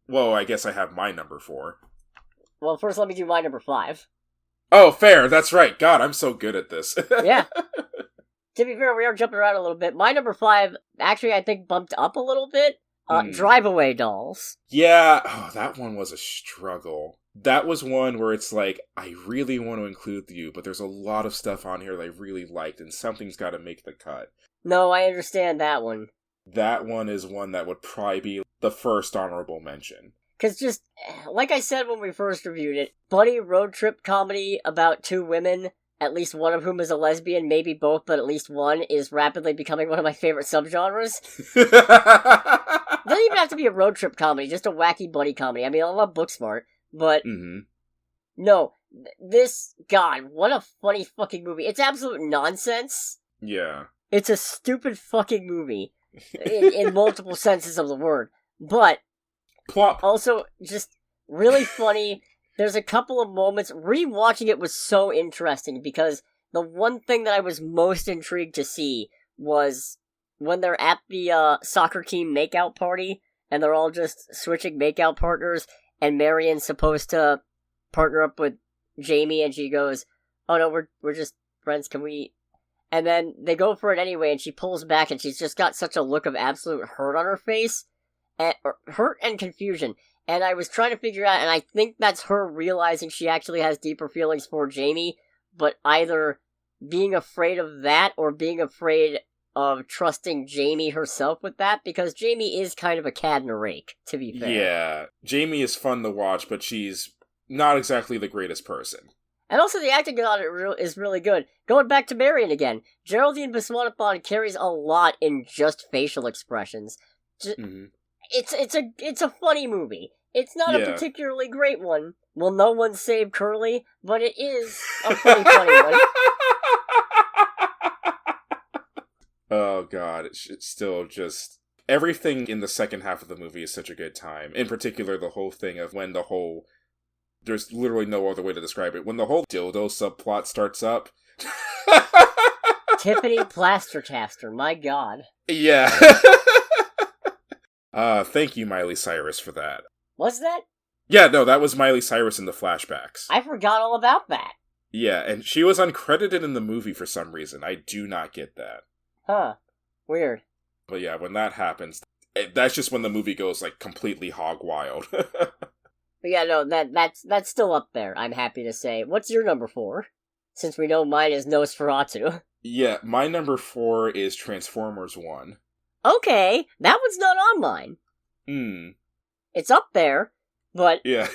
Well, I guess I have my number 4. Well, first let me do my number 5. Oh, fair. That's right. God, I'm so good at this. Yeah. To be fair, we are jumping around a little bit. My number 5, actually, I think bumped up a little bit. Drive-Away Dolls. Yeah. Oh, that one was a struggle. That was one where it's like, I really want to include you, but there's a lot of stuff on here that I really liked, and something's got to make the cut. No, I understand that one. That one is one that would probably be the first honorable mention. Because just, like I said when we first reviewed it, buddy road trip comedy about 2 women, at least one of whom is a lesbian, maybe both, but at least one, is rapidly becoming one of my favorite subgenres. It doesn't even have to be a road trip comedy, just a wacky buddy comedy. I mean, I love Booksmart, but no, God, what a funny fucking movie. It's absolute nonsense. Yeah. It's a stupid fucking movie, in multiple senses of the word, but plop. Also just really funny. There's a couple of moments, rewatching it was so interesting, because the one thing that I was most intrigued to see was when they're at the soccer team makeout party, and they're all just switching makeout partners, and Marion's supposed to partner up with Jamie, and she goes, oh no, we're just friends, can we... And then they go for it anyway, and she pulls back, and she's just got such a look of absolute hurt on her face, hurt and confusion. And I was trying to figure out, and I think that's her realizing she actually has deeper feelings for Jamie, but either being afraid of that or being afraid of trusting Jamie herself with that, because Jamie is kind of a cad and a rake, to be fair. Yeah, Jamie is fun to watch, but she's not exactly the greatest person. And also the acting on it is really good. Going back to Marion again, Geraldine Viswanathan carries a lot in just facial expressions. It's a funny movie. It's not a particularly great one. Will no one save Curly? But it is a funny one. Oh god, it's still just... Everything in the second half of the movie is such a good time. In particular, the whole thing of when the whole... There's literally no other way to describe it. When the whole dildo subplot starts up... Tiffany Plastercaster, my god. Yeah. Thank you, Miley Cyrus, for that. Was that? Yeah, no, that was Miley Cyrus in the flashbacks. I forgot all about that. Yeah, and she was uncredited in the movie for some reason. I do not get that. Huh. Weird. But yeah, when that happens, that's just when the movie goes, like, completely hog wild. But yeah, no, that's still up there, I'm happy to say. What's your number 4? Since we know mine is Nosferatu. Yeah, my number 4 is Transformers 1. Okay, that one's not on mine. It's up there, but... Yeah.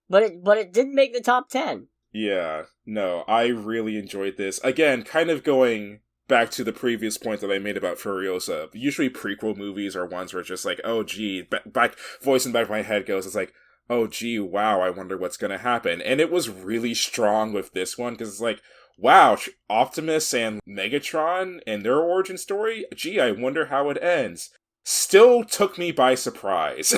but it didn't make the top 10. Yeah, no, I really enjoyed this. Again, kind of going back to the previous point that I made about Furiosa. Usually prequel movies are ones where it's just like, oh gee, voice in the back of my head goes, it's like, oh gee, wow, I wonder what's gonna happen. And it was really strong with this one, because it's like, wow, Optimus and Megatron and their origin story, gee, I wonder how it ends. Still took me by surprise.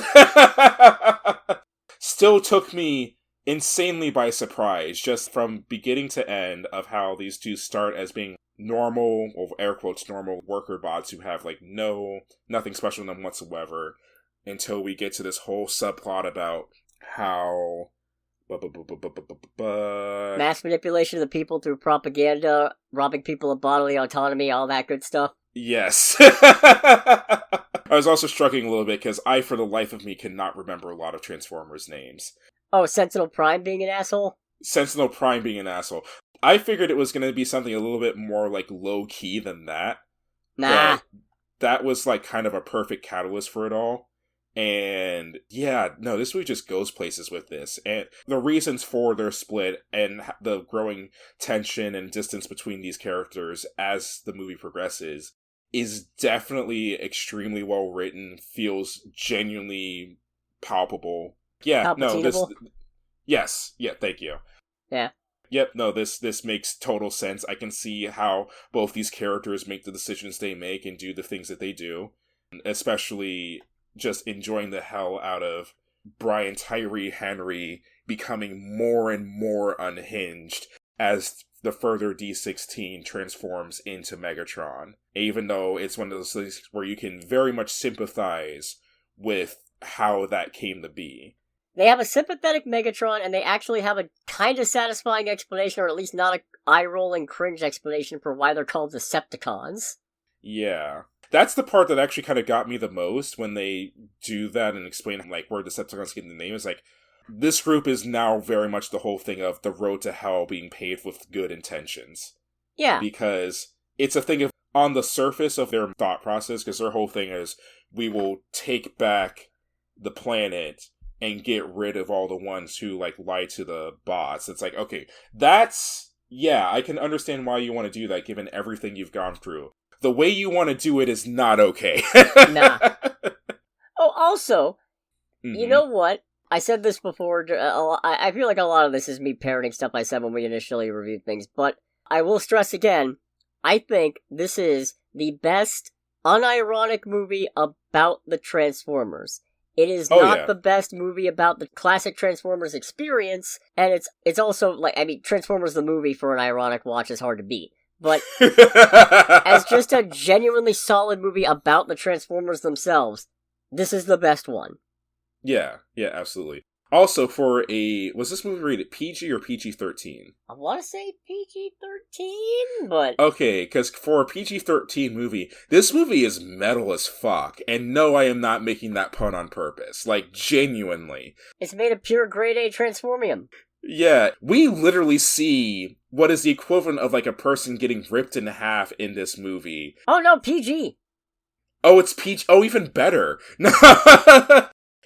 Still took me insanely by surprise, just from beginning to end, of how these two start as being normal, or air quotes, normal worker bots who have, like, nothing special in them whatsoever, until we get to this whole subplot about how... mass manipulation of the people through propaganda, robbing people of bodily autonomy, all that good stuff. Yes. I was also struggling a little bit, because I, for the life of me, cannot remember a lot of Transformers names. Oh, Sentinel Prime being an asshole? Sentinel Prime being an asshole. I figured it was going to be something a little bit more, like, low-key than that. Nah. That was, like, kind of a perfect catalyst for it all. And, yeah, no, this movie just goes places with this. And the reasons for their split and the growing tension and distance between these characters as the movie progresses is definitely extremely well written, feels genuinely palpable. Yeah, no, this... Yes, yeah, thank you. Yeah. Yep, no, this makes total sense. I can see how both these characters make the decisions they make and do the things that they do. Especially just enjoying the hell out of Brian Tyree Henry becoming more and more unhinged as the further D16 transforms into Megatron. Even though it's one of those things where you can very much sympathize with how that came to be. They have a sympathetic Megatron, and they actually have a kind of satisfying explanation, or at least not a eye-rolling cringe explanation for why they're called Decepticons. Yeah. That's the part that actually kind of got me the most, when they do that and explain, like, where Decepticons get the name. Is like, this group is now very much the whole thing of the road to hell being paved with good intentions. Yeah. Because it's a thing of, on the surface of their thought process, because their whole thing is, we will take back the planet and get rid of all the ones who, like, lie to the bots. It's like, okay, that's... Yeah, I can understand why you want to do that, given everything you've gone through. The way you want to do it is not okay. Nah. Oh, also, you know what? I said this before, I feel like a lot of this is me parroting stuff I said when we initially reviewed things, but I will stress again, I think this is the best unironic movie about the Transformers. It is not the best movie about the classic Transformers experience, and it's also, like, I mean, Transformers the movie for an ironic watch is hard to beat. But as just a genuinely solid movie about the Transformers themselves, this is the best one. Yeah, absolutely. Also, was this movie rated PG or PG-13? I want to say PG-13, but... Okay, because for a PG-13 movie, this movie is metal as fuck. And no, I am not making that pun on purpose. Like, genuinely. It's made of pure grade A transformium. Yeah, we literally see what is the equivalent of, like, a person getting ripped in half in this movie. Oh no, PG! Oh, it's PG. Oh, even better.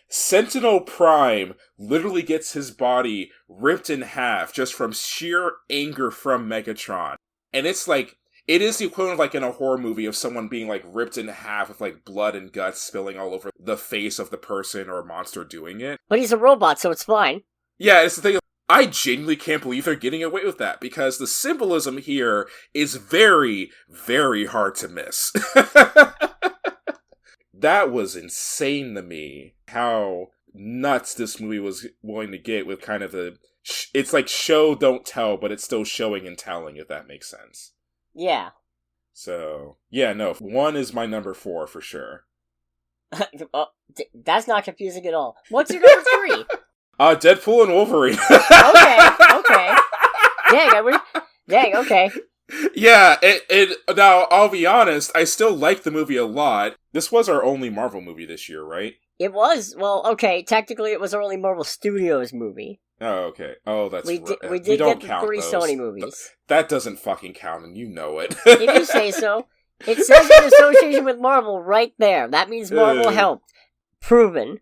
Sentinel Prime literally gets his body ripped in half just from sheer anger from Megatron. And it's like, it is the equivalent of, like, in a horror movie of someone being, like, ripped in half with, like, blood and guts spilling all over the face of the person or monster doing it. But he's a robot, so it's fine. Yeah, it's the thing. I genuinely can't believe they're getting away with that, because the symbolism here is very, very hard to miss. That was insane to me, how nuts this movie was willing to get with kind of the... It's like show, don't tell, but it's still showing and telling, if that makes sense. Yeah. So, yeah, no, 1 is my number 4 for sure. That's not confusing at all. What's your number 3? Deadpool and Wolverine. Okay. Dang, okay. Yeah, now, I'll be honest, I still like the movie a lot. This was our only Marvel movie this year, right? It was. Well, okay, technically it was our only Marvel Studios movie. Oh, okay. Oh, that's right. We did get the 3 those. Sony movies. That doesn't fucking count, and you know it. If you say so. It says in association with Marvel right there. That means Marvel helped. Proven.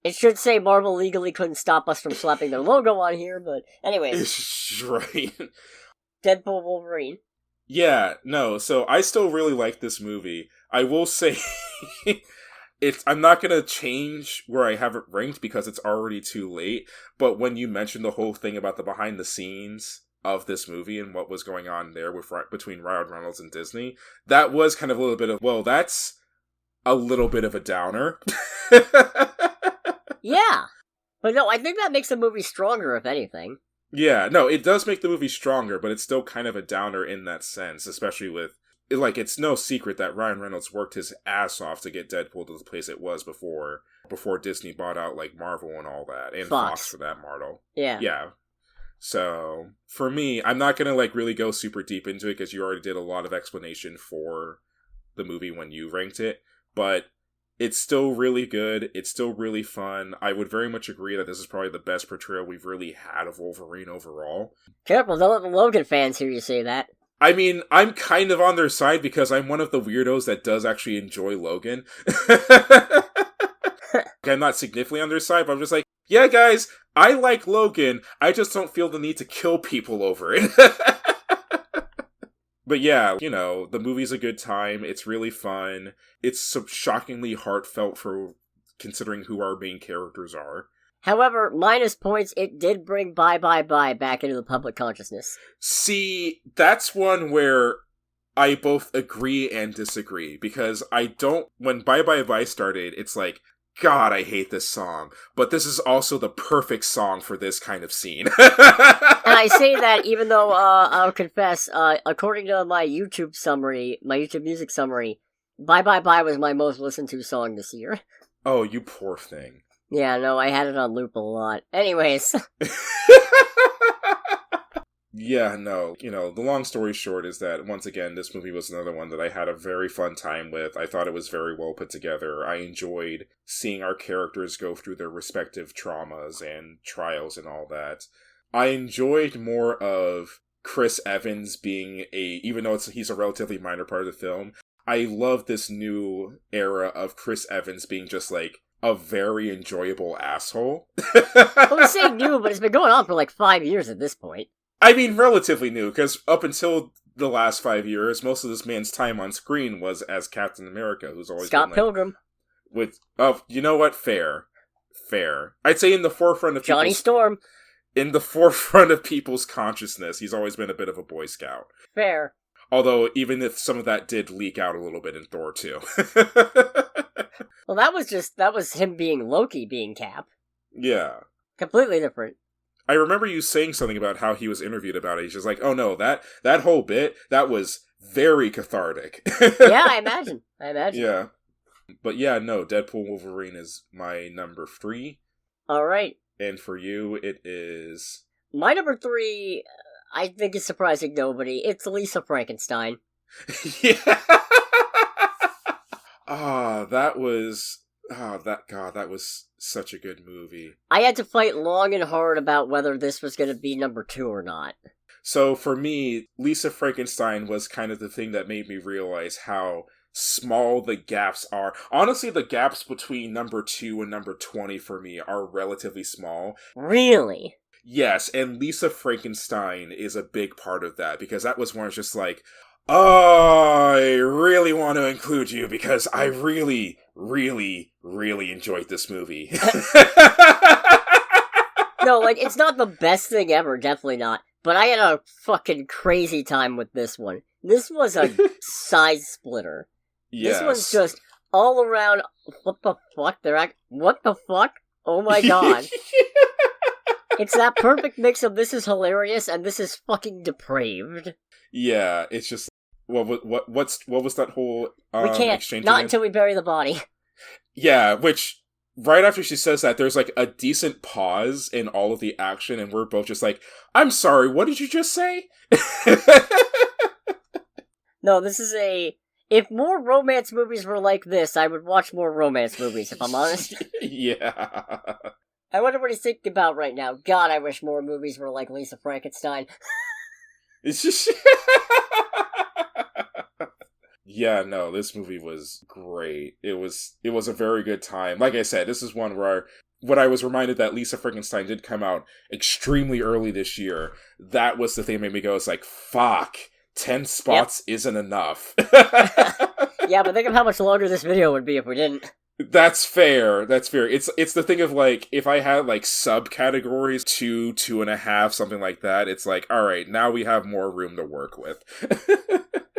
It should say Marvel legally couldn't stop us from slapping their logo on here, but anyways. Right. Deadpool Wolverine. Yeah, no, so I still really like this movie. I will say, I'm not gonna change where I have it ranked because it's already too late, but when you mentioned the whole thing about the behind the scenes of this movie and what was going on there between Ryan Reynolds and Disney, that was kind of a little bit of, well, that's a little bit of a downer. Yeah. But no, I think that makes the movie stronger, if anything. Yeah, no, it does make the movie stronger, but it's still kind of a downer in that sense, especially with, like, it's no secret that Ryan Reynolds worked his ass off to get Deadpool to the place it was before Disney bought out, like, Marvel and all that, and Fox for that matter. Yeah. Yeah. So, for me, I'm not gonna, like, really go super deep into it, because you already did a lot of explanation for the movie when you ranked it, but it's still really good. It's still really fun. I would very much agree that this is probably the best portrayal we've really had of Wolverine overall. Careful, don't let the Logan fans hear you say that. I mean, I'm kind of on their side because I'm one of the weirdos that does actually enjoy Logan. I'm not significantly on their side, but I'm just like, yeah, guys, I like Logan. I just don't feel the need to kill people over it. But yeah, you know, the movie's a good time. It's really fun. It's shockingly heartfelt for considering who our main characters are. However, minus points, it did bring Bye Bye Bye back into the public consciousness. See, that's one where I both agree and disagree, because when Bye Bye Bye started, it's like, God, I hate this song, but this is also the perfect song for this kind of scene. And I say that even though, I'll confess, according to my YouTube music summary, Bye Bye Bye was my most listened to song this year. Oh, you poor thing. Yeah, no, I had it on loop a lot. Anyways. Yeah, no, you know, the long story short is that, once again, this movie was another one that I had a very fun time with. I thought it was very well put together. I enjoyed seeing our characters go through their respective traumas and trials and all that. I enjoyed more of Chris Evans being even though he's a relatively minor part of the film, I love this new era of Chris Evans being just, like, a very enjoyable asshole. Well, we say new, but it's been going on for, like, 5 years at this point. I mean, relatively new, because up until the last 5 years, most of this man's time on screen was as Captain America, who's always Scott Pilgrim. You know what? Fair. I'd say in the forefront of Johnny Storm. In the forefront of people's consciousness, he's always been a bit of a Boy Scout. Fair. Although, even if some of that did leak out a little bit in Thor 2. Well, that was him being Loki being Cap. Yeah. Completely different. I remember you saying something about how he was interviewed about it. He's just like, oh no, that whole bit, that was very cathartic. Yeah, I imagine. Yeah. But yeah, no, Deadpool Wolverine is my number 3. Alright. And for you, it is... My number 3, I think is surprising nobody. It's Lisa Frankenstein. Yeah. That was such a good movie. I had to fight long and hard about whether this was going to be number 2 or not. So for me, Lisa Frankenstein was kind of the thing that made me realize how small the gaps are. Honestly, the gaps between number 2 and number 20 for me are relatively small. Really? Yes, and Lisa Frankenstein is a big part of that, because that was when I was just like, oh, I really want to include you because I really, really, really enjoyed this movie. No, like, it's not the best thing ever, definitely not. But I had a fucking crazy time with this one. This was a side splitter. Yes. This one's just all around, what the fuck? What the fuck? Oh my god. It's that perfect mix of this is hilarious and this is fucking depraved. Yeah, it's just... What was that whole we can't, exchange not again? until we bury the body. Yeah, which right after she says that, there's like a decent pause in all of the action, and we're both just like, I'm sorry, what did you just say? No, this is if more romance movies were like this, I would watch more romance movies, if I'm honest. Yeah. I wonder what he's thinking about right now. God, I wish more movies were like Lisa Frankenstein. It's just... Yeah, no, this movie was great. It was a very good time. Like I said, this is one where when I was reminded that Lisa Frankenstein did come out extremely early this year, that was the thing that made me go, it's like, fuck, 10 spots isn't enough. Yeah, but think of how much longer this video would be if we didn't. That's fair. It's the thing of, like, if I had, like, subcategories, 2, 2.5, something like that, it's like, alright, now we have more room to work with.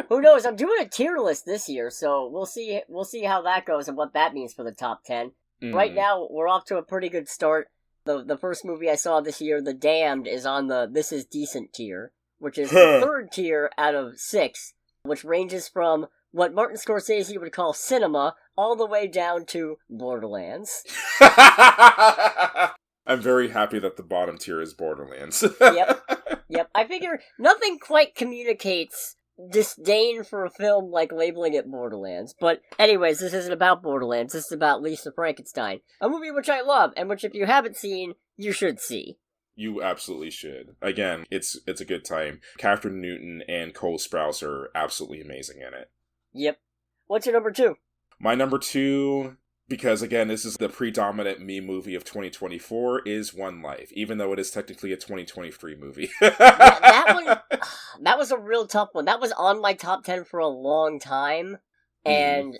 Who knows? I'm doing a tier list this year, so we'll see how that goes and what that means for the top 10. Right now, we're off to a pretty good start. The first movie I saw this year, The Damned, is on the This Is Decent tier, which is the third tier out of 6, which ranges from what Martin Scorsese would call cinema all the way down to Borderlands. I'm very happy that the bottom tier is Borderlands. Yep. I figure nothing quite communicates disdain for a film like labeling it Borderlands. But anyways, this isn't about Borderlands. This is about Lisa Frankenstein. A movie which I love, and which if you haven't seen, you should see. You absolutely should. Again, it's a good time. Catherine Newton and Cole Sprouse are absolutely amazing in it. Yep. What's your number 2? My number 2, because again, this is the predominant me movie of 2024, is One Life, even though it is technically a 2023 movie. that was a real tough one. That was on my top 10 for a long time, and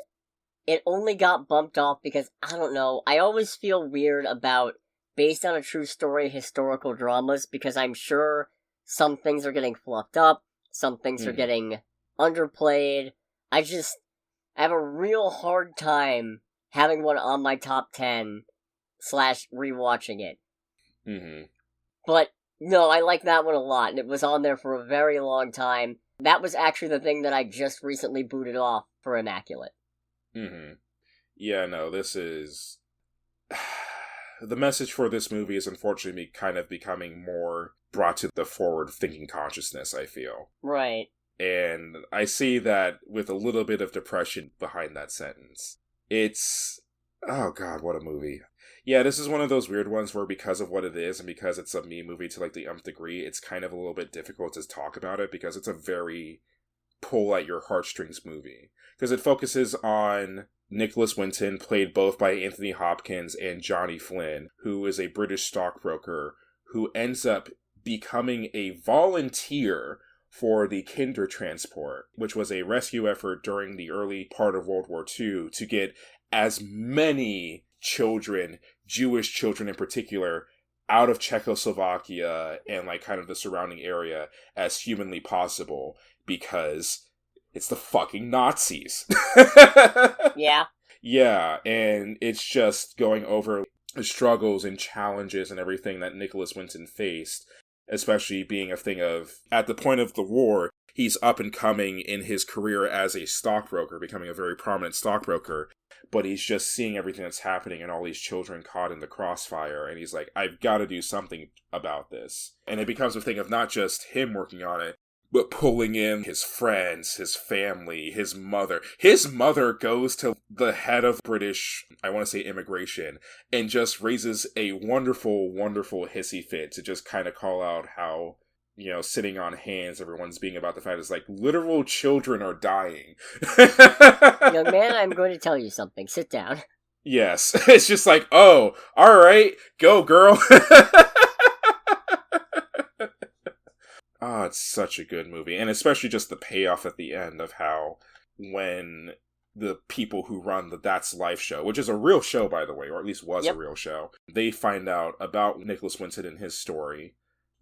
it only got bumped off because, I don't know, I always feel weird about based on a true story historical dramas, because I'm sure some things are getting fluffed up, some things are getting underplayed. I have a real hard time having one on my top 10 / rewatching it. But, no, I like that one a lot, and it was on there for a very long time. That was actually the thing that I just recently booted off for Immaculate. Yeah, no, this is... The message for this movie is unfortunately kind of becoming more brought to the forward-thinking consciousness, I feel. Right. And I see that with a little bit of depression behind that sentence. It's... Oh god, what a movie. Yeah, this is one of those weird ones where because of what it is, and because it's a me movie to like the nth degree, it's kind of a little bit difficult to talk about it, because it's a very pull at your heartstrings movie. Because it focuses on Nicholas Winton, played both by Anthony Hopkins and Johnny Flynn, who is a British stockbroker who ends up becoming a volunteer for the Kindertransport, which was a rescue effort during the early part of World War II to get as many children, Jewish children in particular, out of Czechoslovakia and like kind of the surrounding area as humanly possible, because it's the fucking Nazis. Yeah. Yeah, and it's just going over the struggles and challenges and everything that Nicholas Winton faced, especially being a thing of, at the point of the war, he's up and coming in his career as a stockbroker, becoming a very prominent stockbroker, but he's just seeing everything that's happening and all these children caught in the crossfire, and he's like, I've got to do something about this. And it becomes a thing of not just him working on it, but pulling in his friends, his family, his mother. His mother goes to the head of British, I want to say immigration, and just raises a wonderful, wonderful hissy fit to just kind of call out how, you know, sitting on hands, everyone's being about the fact is like, literal children are dying. Young man, I'm going to tell you something. Sit down. Yes. It's just like, oh, alright, go girl. Oh, it's such a good movie. And especially just the payoff at the end of how when the people who run the That's Life show, which is a real show, by the way, or at least was a real show, they find out about Nicholas Winton and his story,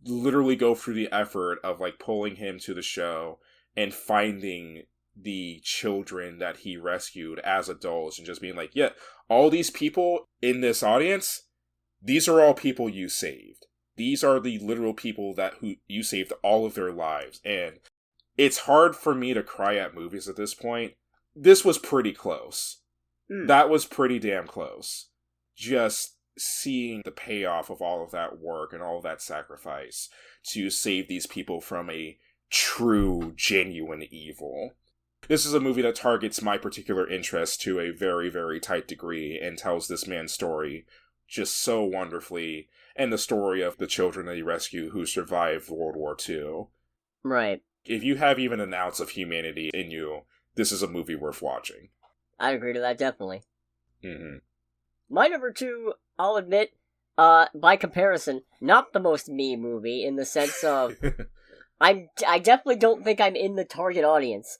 literally go through the effort of like pulling him to the show and finding the children that he rescued as adults and just being like, yeah, all these people in this audience, these are all people you saved. These are the literal people who you saved all of their lives. And it's hard for me to cry at movies at this point. This was pretty close. That was pretty damn close. just seeing the payoff of all of that work and all of that sacrifice to save these people from a true, genuine evil. This is a movie that targets my particular interest to a very, very tight degree and tells this man's story just so wonderfully, and the story of the children that he rescued who survived World War II. Right. If you have even an ounce of humanity in you, this is a movie worth watching. I'd agree to that, definitely. Mm-hmm. My number 2, I'll admit, by comparison, not the most me movie in the sense of I definitely don't think I'm in the target audience.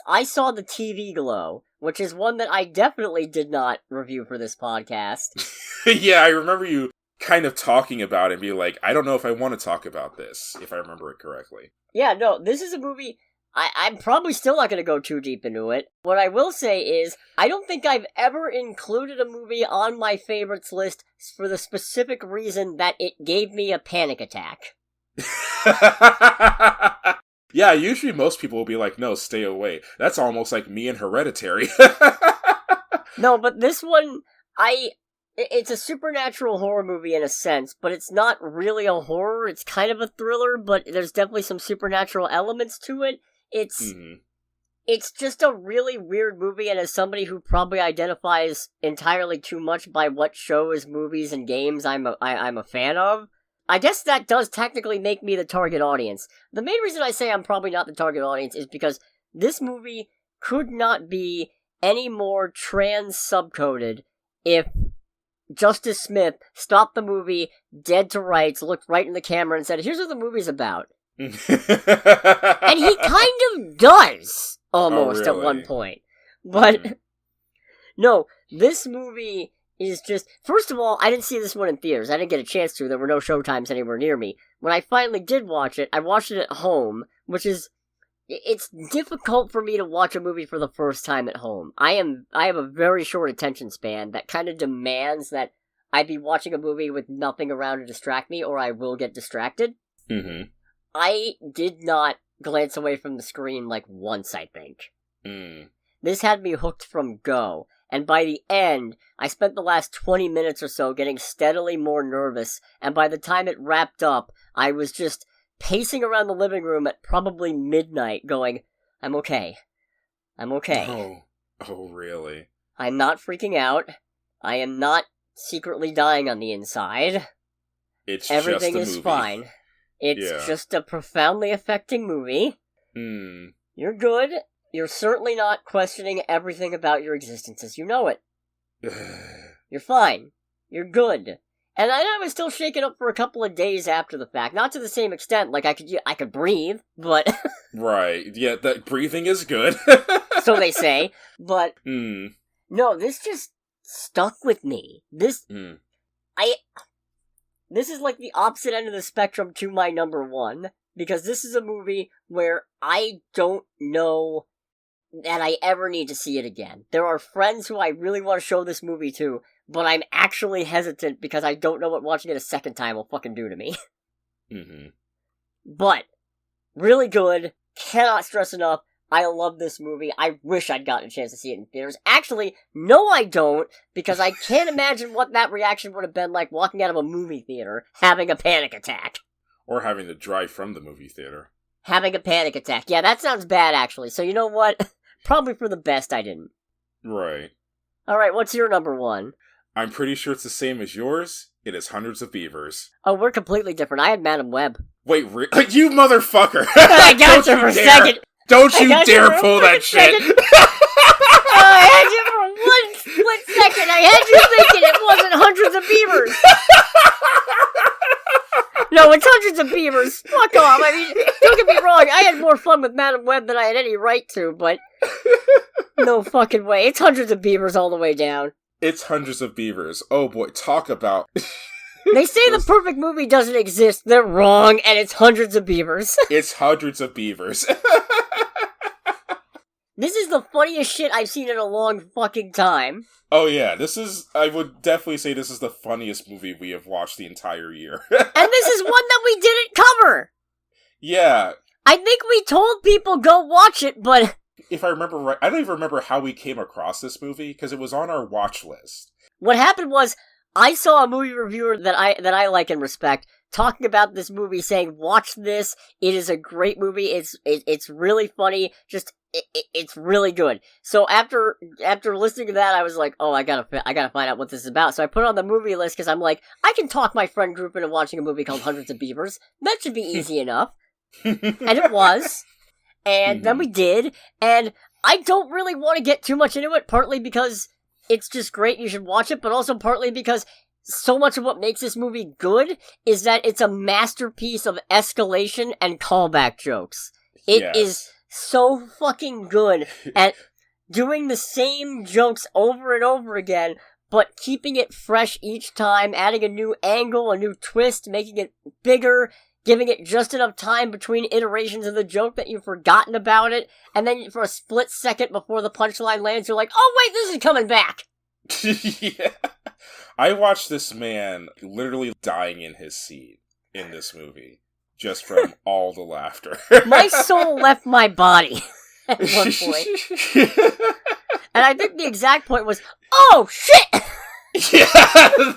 I saw the TV Glow, which is one that I definitely did not review for this podcast. Yeah, I remember you kind of talking about it and being like, I don't know if I want to talk about this, if I remember it correctly. Yeah, no, this is a movie, I'm probably still not going to go too deep into it. What I will say is, I don't think I've ever included a movie on my favorites list for the specific reason that it gave me a panic attack. Yeah, usually most people will be like, no, stay away. That's almost like me in Hereditary. No, but this one, it's a supernatural horror movie in a sense, but it's not really a horror. It's kind of a thriller, but there's definitely some supernatural elements to it. It's just a really weird movie, and as somebody who probably identifies entirely too much by what shows, movies, and games I'm a fan of, I guess that does technically make me the target audience. The main reason I say I'm probably not the target audience is because this movie could not be any more trans-subcoded if Justice Smith stopped the movie dead to rights, looked right in the camera, and said, here's what the movie's about. And he kind of does, almost, at one point. But, no, this movie is just... First of all, I didn't see this one in theaters. I didn't get a chance to. There were no showtimes anywhere near me. When I finally did watch it, I watched it at home, which is... It's difficult for me to watch a movie for the first time at home. I have a very short attention span that kind of demands that I be watching a movie with nothing around to distract me, or I will get distracted. Mm-hmm. I did not glance away from the screen like once, I think. Mm. This had me hooked from go, and by the end, I spent the last 20 minutes or so getting steadily more nervous, and by the time it wrapped up, I was just pacing around the living room at probably midnight going, I'm okay. I'm okay. Oh, really? I'm not freaking out. I am not secretly dying on the inside. Everything just a is movie. fine. It's just a profoundly affecting movie. Hmm. You're good. You're certainly not questioning everything about your existence as you know it. You're fine. You're good. And I was still shaken up for a couple of days after the fact. Not to the same extent, like I could breathe, but... Right. Yeah, that breathing is good. So they say. But, no, this just stuck with me. This is like the opposite end of the spectrum to my number 1, because this is a movie where I don't know that I ever need to see it again. There are friends who I really want to show this movie to, but I'm actually hesitant because I don't know what watching it a second time will fucking do to me. Mm-hmm. But, really good, cannot stress enough, I love this movie. I wish I'd gotten a chance to see it in theaters. Actually, no I don't, because I can't imagine what that reaction would have been like walking out of a movie theater, having a panic attack. Or having to drive from the movie theater. Having a panic attack. Yeah, that sounds bad, actually. So you know what? Probably for the best I didn't. Right. Alright, what's your number 1? I'm pretty sure it's the same as yours. It is Hundreds of Beavers. Oh, we're completely different. I had Madam Web. Wait, you motherfucker! I got you for a second! Don't you dare pull that shit! I had you for one split second. I had you thinking it wasn't Hundreds of Beavers. No, it's Hundreds of Beavers. Fuck off. I mean, don't get me wrong. I had more fun with Madam Web than I had any right to, but no fucking way. It's Hundreds of Beavers all the way down. It's Hundreds of Beavers. Oh boy, talk about... They say the perfect movie doesn't exist. They're wrong, and it's Hundreds of Beavers. It's Hundreds of Beavers. This is the funniest shit I've seen in a long fucking time. Oh yeah, I would definitely say this is the funniest movie we have watched the entire year. And this is one that we didn't cover! Yeah. I think we told people go watch it, but... If I remember right, I don't even remember how we came across this movie, because it was on our watch list. What happened was, I saw a movie reviewer that I like and respect talking about this movie, saying, "Watch this. It is a great movie. It's really funny. It's really good." So after listening to that, I was like, "Oh, I gotta find out what this is about." So I put it on the movie list because I'm like, I can talk my friend group into watching a movie called Hundreds of Beavers. That should be easy enough. And it was. And then we did. And I don't really want to get too much into it, partly because it's just great, you should watch it, but also partly because so much of what makes this movie good is that it's a masterpiece of escalation and callback jokes. It is so fucking good at doing the same jokes over and over again, but keeping it fresh each time, adding a new angle, a new twist, making it bigger, giving it just enough time between iterations of the joke that you've forgotten about it, and then for a split second before the punchline lands, you're like, oh wait, this is coming back! Yeah. I watched this man literally dying in his seat in this movie, just from all the laughter. My soul left my body at one point. And I think the exact point was, oh shit! Yeah,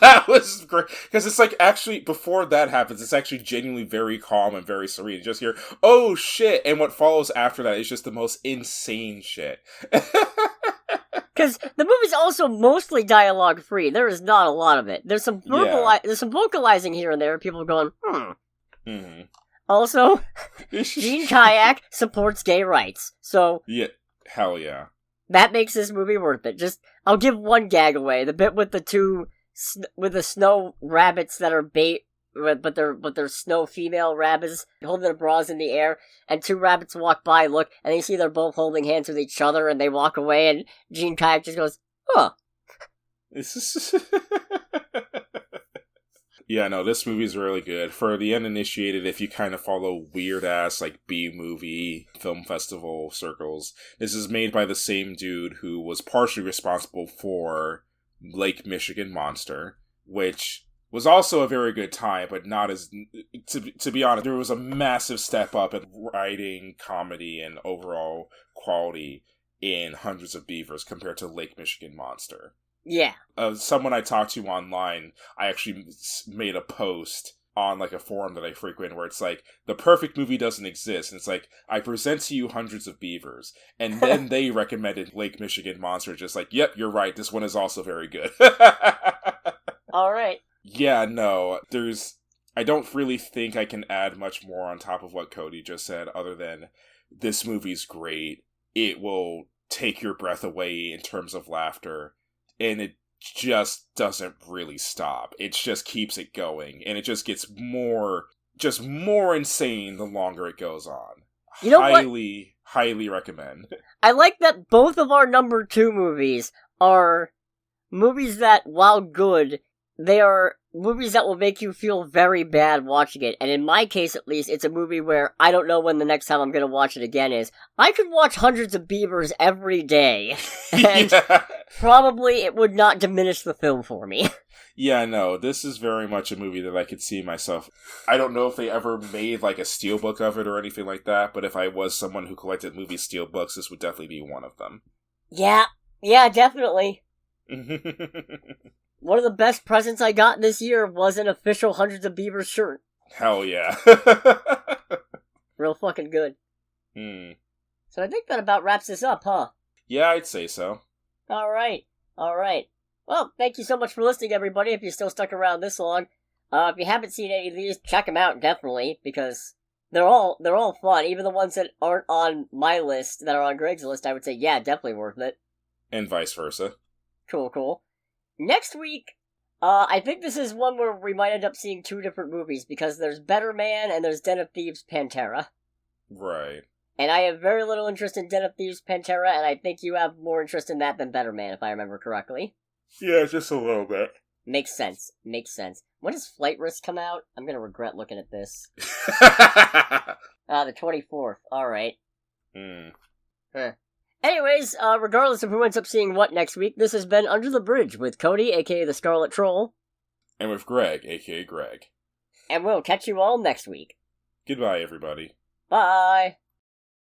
that was great. Because it's like, actually, before that happens, it's actually genuinely very calm and very serene. You just hear, oh shit, and what follows after that is just the most insane shit. Because the movie's also mostly dialogue free. There is not a lot of it. There's some there's some vocalizing here and there. People going, Mm-hmm. Also, Gene Kayak supports gay rights. So yeah, hell yeah. That makes this movie worth it. I'll give one gag away. The bit with with the snow rabbits that are bait, but they're snow female rabbits holding their bras in the air, and two rabbits walk by, look, and you see they're both holding hands with each other, and they walk away, and Gene Kayak just goes, huh. Yeah, no, this movie's really good. For the uninitiated, if you kind of follow weird-ass, like, B-movie film festival circles, this is made by the same dude who was partially responsible for Lake Michigan Monster, which was also a very good time, but not as... To be honest, there was a massive step up in writing, comedy, and overall quality in Hundreds of Beavers compared to Lake Michigan Monster. Yeah. Someone I talked to online, I actually made a post on like a forum that I frequent where it's like, the perfect movie doesn't exist. And it's like, I present to you Hundreds of Beavers. And then they recommended Lake Michigan Monster, just like, yep, you're right, this one is also very good. Alright. Yeah, no, I don't really think I can add much more on top of what Cody just said, other than this movie's great. It will take your breath away in terms of laughter. And it just doesn't really stop. It just keeps it going. And it just gets more insane the longer it goes on. You know highly recommend. I like that both of our number 2 movies are movies that, while good, they are movies that will make you feel very bad watching it. And in my case, at least, it's a movie where I don't know when the next time I'm going to watch it again is. I could watch Hundreds of Beavers every day, and probably it would not diminish the film for me. Yeah, no, this is very much a movie that I could see myself. I don't know if they ever made like a steelbook of it or anything like that, but if I was someone who collected movie steelbooks, this would definitely be one of them. Yeah, definitely. One of the best presents I got this year was an official Hundreds of Beavers shirt. Hell yeah. Real fucking good. So I think that about wraps this up, huh? Yeah, I'd say so. Alright. Well, thank you so much for listening, everybody, if you're still stuck around this long. If you haven't seen any of these, check them out, definitely, because they're all fun. Even the ones that aren't on my list, that are on Greg's list, I would say, yeah, definitely worth it. And vice versa. Cool. Next week, I think this is one where we might end up seeing 2 different movies, because there's Better Man and there's Den of Thieves Pantera. Right. And I have very little interest in Den of Thieves Pantera, and I think you have more interest in that than Better Man, if I remember correctly. Yeah, just a little bit. Makes sense. When does Flight Risk come out? I'm gonna regret looking at this. The 24th. Alright. Anyways, regardless of who ends up seeing what next week, this has been Under the Bridge with Cody, aka the Scarlet Troll. And with Greg, aka Greg. And we'll catch you all next week. Goodbye, everybody. Bye!